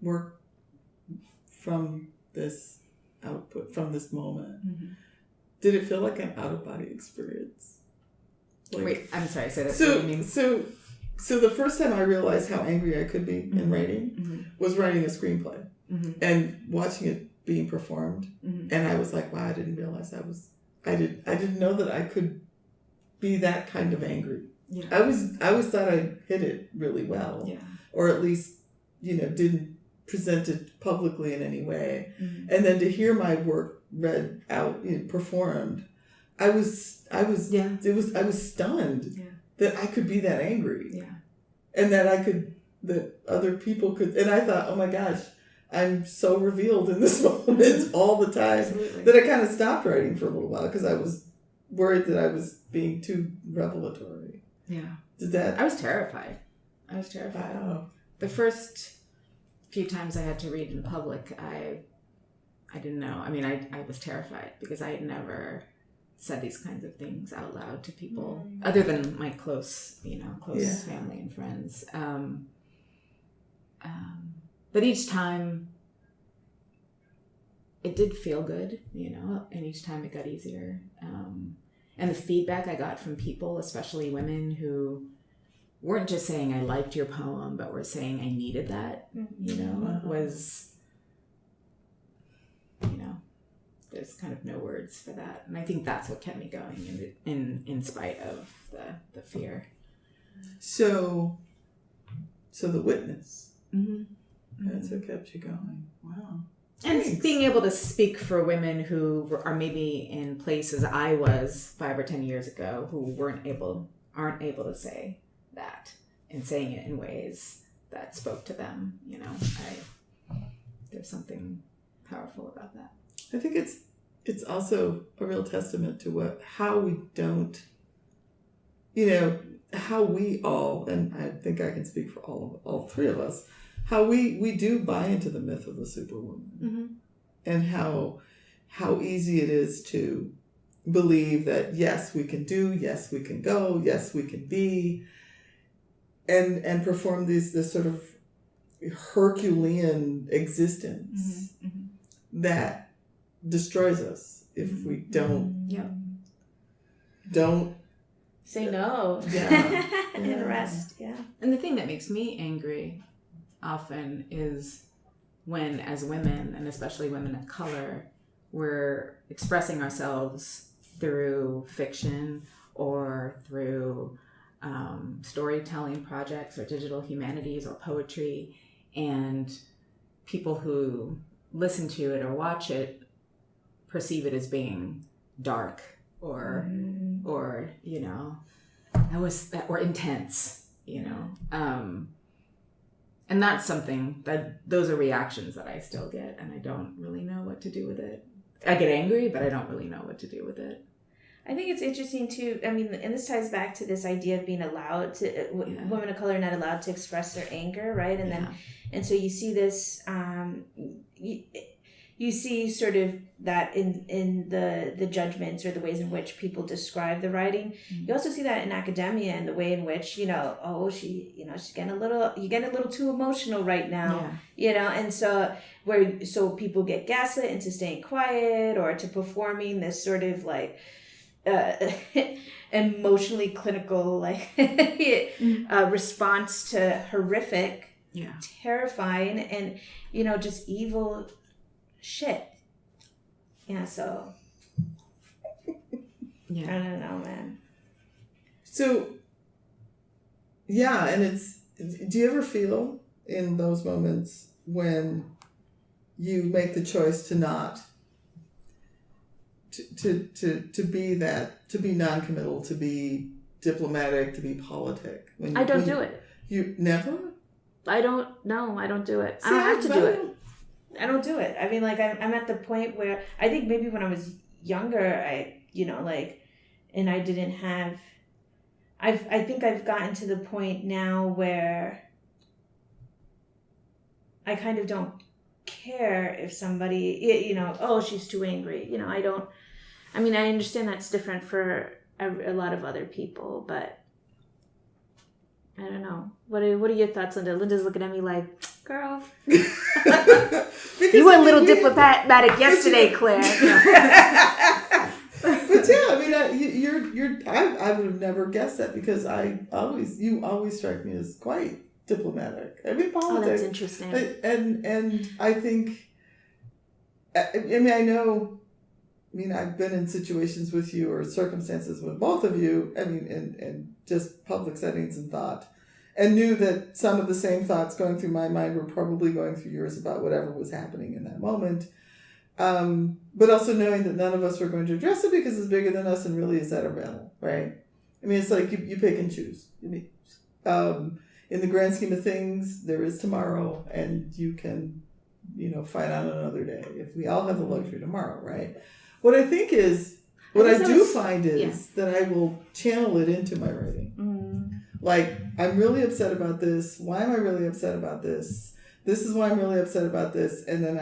work from this output, from this moment, Mm-hmm. did it feel like an out-of-body experience? Wait, I'm sorry, say that. So, what do you mean? so the first time I realized how angry I could be in writing Mm-hmm. was writing a screenplay Mm-hmm. and watching it being performed. Mm-hmm. And I was like, wow, I didn't realize I didn't know that I could be that kind of angry. Yeah. I always thought I hid it really well. Yeah. Or at least, didn't present it publicly in any way. Mm-hmm. And then to hear my work read out, performed, I was stunned Yeah. that I could be that angry. Yeah. And that other people could, and I thought, oh my gosh, I'm so revealed in this moment all the time. Absolutely. That I kind of stopped writing for a little while because I was worried that I was being too revelatory. Yeah. Did that? I was terrified. Wow. The first few times I had to read in public, I didn't know. I mean, I was terrified because I had never said these kinds of things out loud to people other than my close family and friends. But each time it did feel good, and each time it got easier. And the feedback I got from people, especially women who weren't just saying I liked your poem, but were saying I needed that, was, there's kind of no words for that. And I think that's what kept me going in spite of the fear. So the witness. Mm-hmm. That's what kept you going. Wow. And Thanks. being able to speak for women who are maybe in places I was 5 or 10 years ago who aren't able to say that, and saying it in ways that spoke to them. There's something powerful about that. I think it's also a real testament to how we don't, how we all, and I think I can speak for all three of us, how we do buy into the myth of the superwoman, Mm-hmm. and how easy it is to believe that yes we can do, yes we can go, yes we can be, and perform this sort of Herculean existence that destroys us if we don't Say no. Yeah. And rest. Yeah. And the thing that makes me angry often is when, as women, and especially women of color, we're expressing ourselves through fiction or through storytelling projects or digital humanities or poetry, and people who listen to it or watch it perceive it as being dark or or intense, and that's something those are reactions that I still get, and I don't really know what to do with it. I get angry, but I don't really know what to do with it. I think it's interesting too. I mean, and this ties back to this idea of being allowed to women of color are not allowed to express their anger, right? And then, and so you see this. You see sort of that in the judgments or the ways in which people describe the writing. Mm-hmm. You also see that in academia and the way in which, she's getting a little too emotional right now, and so people get gaslit into staying quiet or to performing this sort of like emotionally clinical response to horrific, terrifying, and just evil shit. So I don't know, man. So and do you ever feel in those moments when you make the choice to not to be that, to be non-committal, to be diplomatic, to be politic? I don't do it. You never? I don't do it. I don't have to do it. I don't do it. I mean, like, I'm at the point where I think maybe when I was younger, and I didn't have, I think I've gotten to the point now where I kind of don't care if somebody, she's too angry. I understand that's different for a lot of other people, but I don't know. What are your thoughts, Linda? Linda's looking at me like, girl. You were a little diplomatic yesterday, Claire. But I would have never guessed that, because you always strike me as quite diplomatic. I mean, politics. Oh, that's interesting. And I think, I've been in situations with you or circumstances with both of you, in just public settings and thought, and knew that some of the same thoughts going through my mind were probably going through yours about whatever was happening in that moment. But also knowing that none of us were going to address it because it's bigger than us, and really is that a battle, right? It's like you pick and choose. In the grand scheme of things, there is tomorrow, and you can, fight on another day. If we all have the luxury tomorrow, right? What I think is What I guess do find is yeah. that I will channel it into my writing. Like, I'm really upset about this. Why am I really upset about this? This is why I'm really upset about this. And then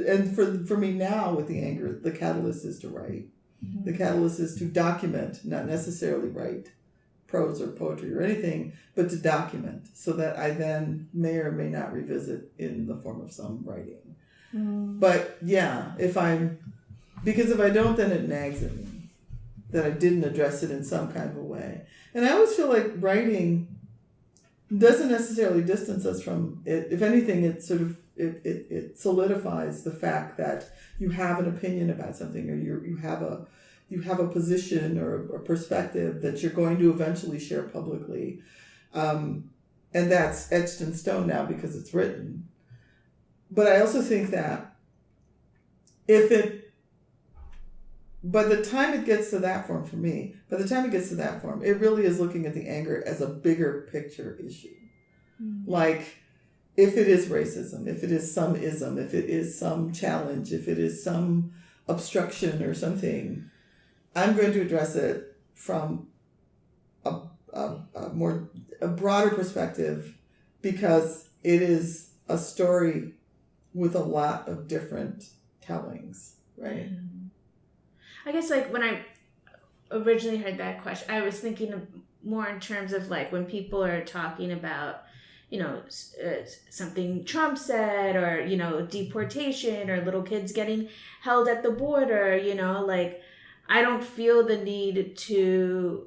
and for me now with the anger, the catalyst is to write. The catalyst is to document, not necessarily write prose or poetry or anything, but to document so that I then may or may not revisit in the form of some writing. But yeah, because if I don't, then it nags at me that I didn't address it in some kind of a way. And I always feel like writing doesn't necessarily distance us from it. If anything, it sort of it solidifies the fact that you have an opinion about something, or you have a position or a perspective that you're going to eventually share publicly, and that's etched in stone now because it's written. But I also think that by the time it gets to that form, it really is looking at the anger as a bigger picture issue. Like, if it is racism, if it is some ism, if it is some challenge, if it is some obstruction or something, I'm going to address it from a broader perspective, because it is a story with a lot of different tellings, right? I guess, like, when I originally heard that question, I was thinking of more in terms of, like, when people are talking about, something Trump said, or, deportation, or little kids getting held at the border, like, I don't feel the need to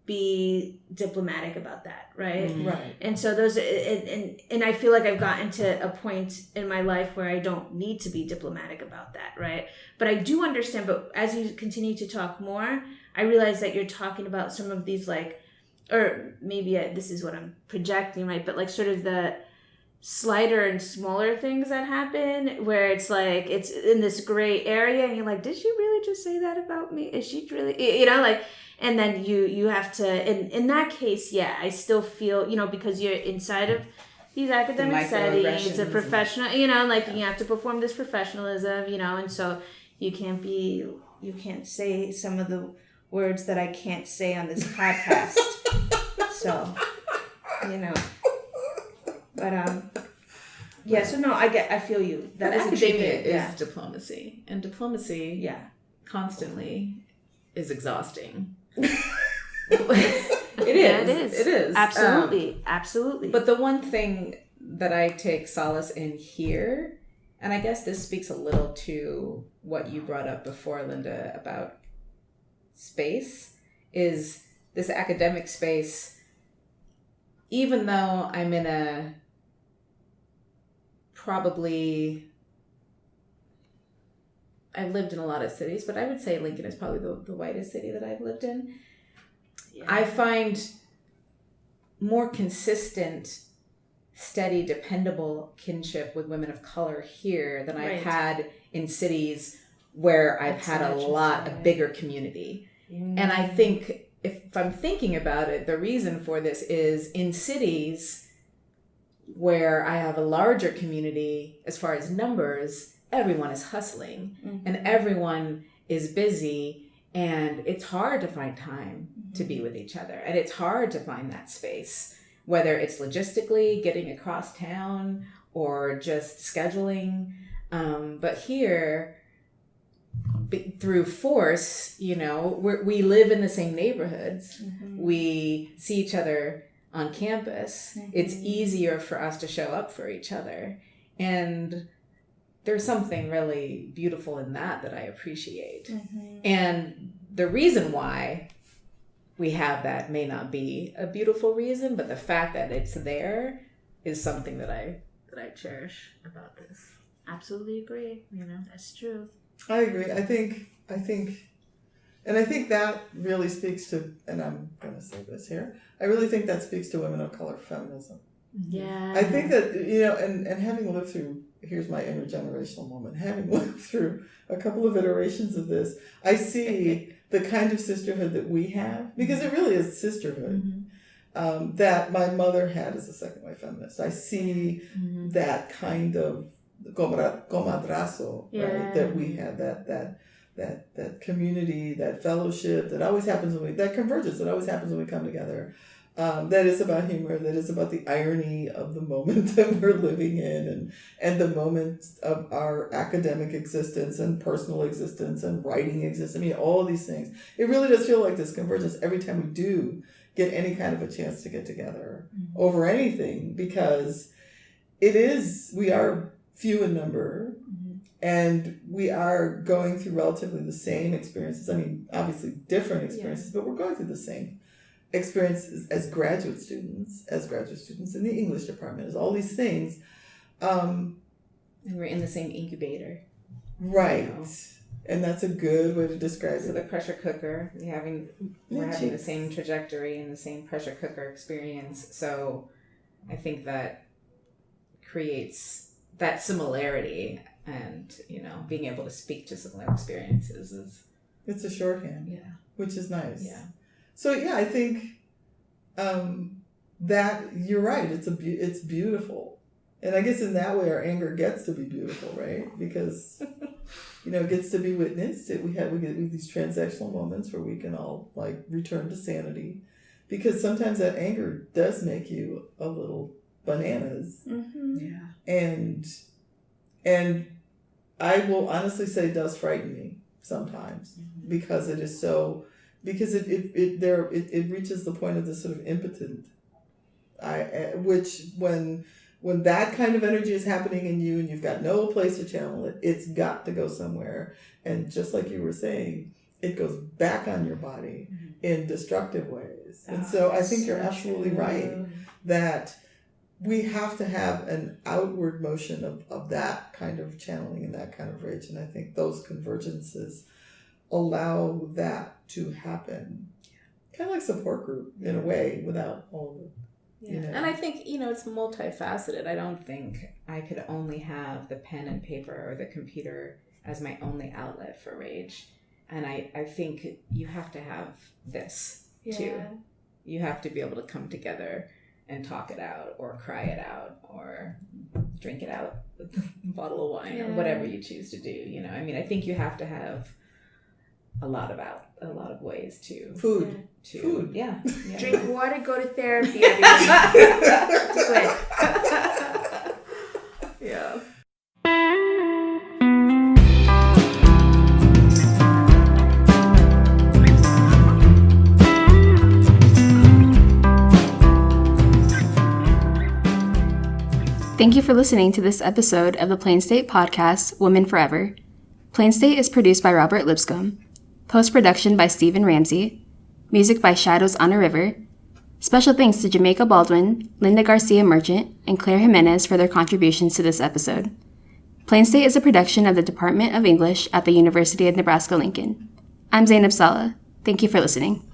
be diplomatic about that, right? Right. And so those, and I feel like I've gotten to a point in my life where I don't need to be diplomatic about that, right? But I do understand, but as you continue to talk more, I realize that you're talking about some of these, like, or maybe this is what I'm projecting, right? But, like, sort of the slighter and smaller things that happen, where it's like, it's in this gray area, and you're like, did she really just say that about me? Is she really, like, and then you have to, in that case, yeah, I still feel, because you're inside of these academic settings, it's a professional, like, you have to perform this professionalism, and so you can't say some of the words that I can't say on this podcast. So, but yeah, so no, I feel you. That academia is diplomacy, and diplomacy, constantly is exhausting. It is absolutely. But the one thing that I take solace in here, and I guess this speaks a little to what you brought up before, Linda, about space, is this academic space. Even though I'm in I've lived in a lot of cities, but I would say Lincoln is probably the whitest city that I've lived in. Yeah. I find more consistent, steady, dependable kinship with women of color here than I've had in cities where I've had a bigger community. And I think, if I'm thinking about it, the reason for this is in cities where I have a larger community, as far as numbers, everyone is hustling and everyone is busy, and it's hard to find time to be with each other. And it's hard to find that space, whether it's logistically getting across town or just scheduling. But here, through force, we live in the same neighborhoods. We see each other on campus. It's easier for us to show up for each other. And there's something really beautiful in that I appreciate. And the reason why we have that may not be a beautiful reason, but the fact that it's there is something that I cherish about this. Absolutely agree. That's true. I agree. I think that really speaks to, and I'm going to say this here, I really think that speaks to women of color feminism. Yeah. I think that, and having lived through, here's my intergenerational moment, having lived through a couple of iterations of this, I see the kind of sisterhood that we have, because it really is sisterhood, that my mother had as a second wave feminist. I see that kind of comadrazo, right, that we had, that that community, that fellowship that always happens that convergence that always happens when we come together. That is about humor, that is about the irony of the moment that we're living in and the moment of our academic existence and personal existence and writing existence. I mean, all these things. It really does feel like this convergence every time we do get any kind of a chance to get together over anything, because we are few in number, and we are going through relatively the same experiences. I mean, obviously different experiences, but we're going through the same experiences as graduate students in the English department, as all these things. And we're in the same incubator. Right. You know? And that's a good way to describe it. So the pressure cooker, we're having the same trajectory and the same pressure cooker experience. So I think that creates that similarity, and, you know, being able to speak to similar experiences it's a shorthand, which is nice. Yeah. So I think that you're right. It's beautiful, and I guess in that way our anger gets to be beautiful, right? Because it gets to be witnessed. We get these transactional moments where we can all like return to sanity, because sometimes that anger does make you a little bananas. And I will honestly say it does frighten me sometimes, because it is so. Because it reaches the point of this sort of impotent, which when that kind of energy is happening in you and you've got no place to channel it, it's got to go somewhere. And just like you were saying, it goes back on your body in destructive ways. And so I think you're absolutely right that we have to have an outward motion of that kind of channeling and that kind of rage. And I think those convergences allow that to happen, kind of like support group in a way, without all of it. And I think it's multifaceted. I don't think I could only have the pen and paper or the computer as my only outlet for rage, and I think you have to have this too. You have to be able to come together and talk it out, or cry it out, or drink it out with a bottle of wine, or whatever you choose to do. I mean, I think you have to have a lot of ways to food. Drink water, go to therapy, everyone. Good. Yeah. Thank you for listening to this episode of the Plain State podcast, Women Forever. Plain State is produced by Robert Lipscomb. Post-production by Stephen Ramsey. Music by Shadows on a River. Special thanks to Jamaica Baldwin, Linda Garcia Merchant, and Claire Jimenez for their contributions to this episode. Plain State is a production of the Department of English at the University of Nebraska-Lincoln. I'm Zainab Saleh. Thank you for listening.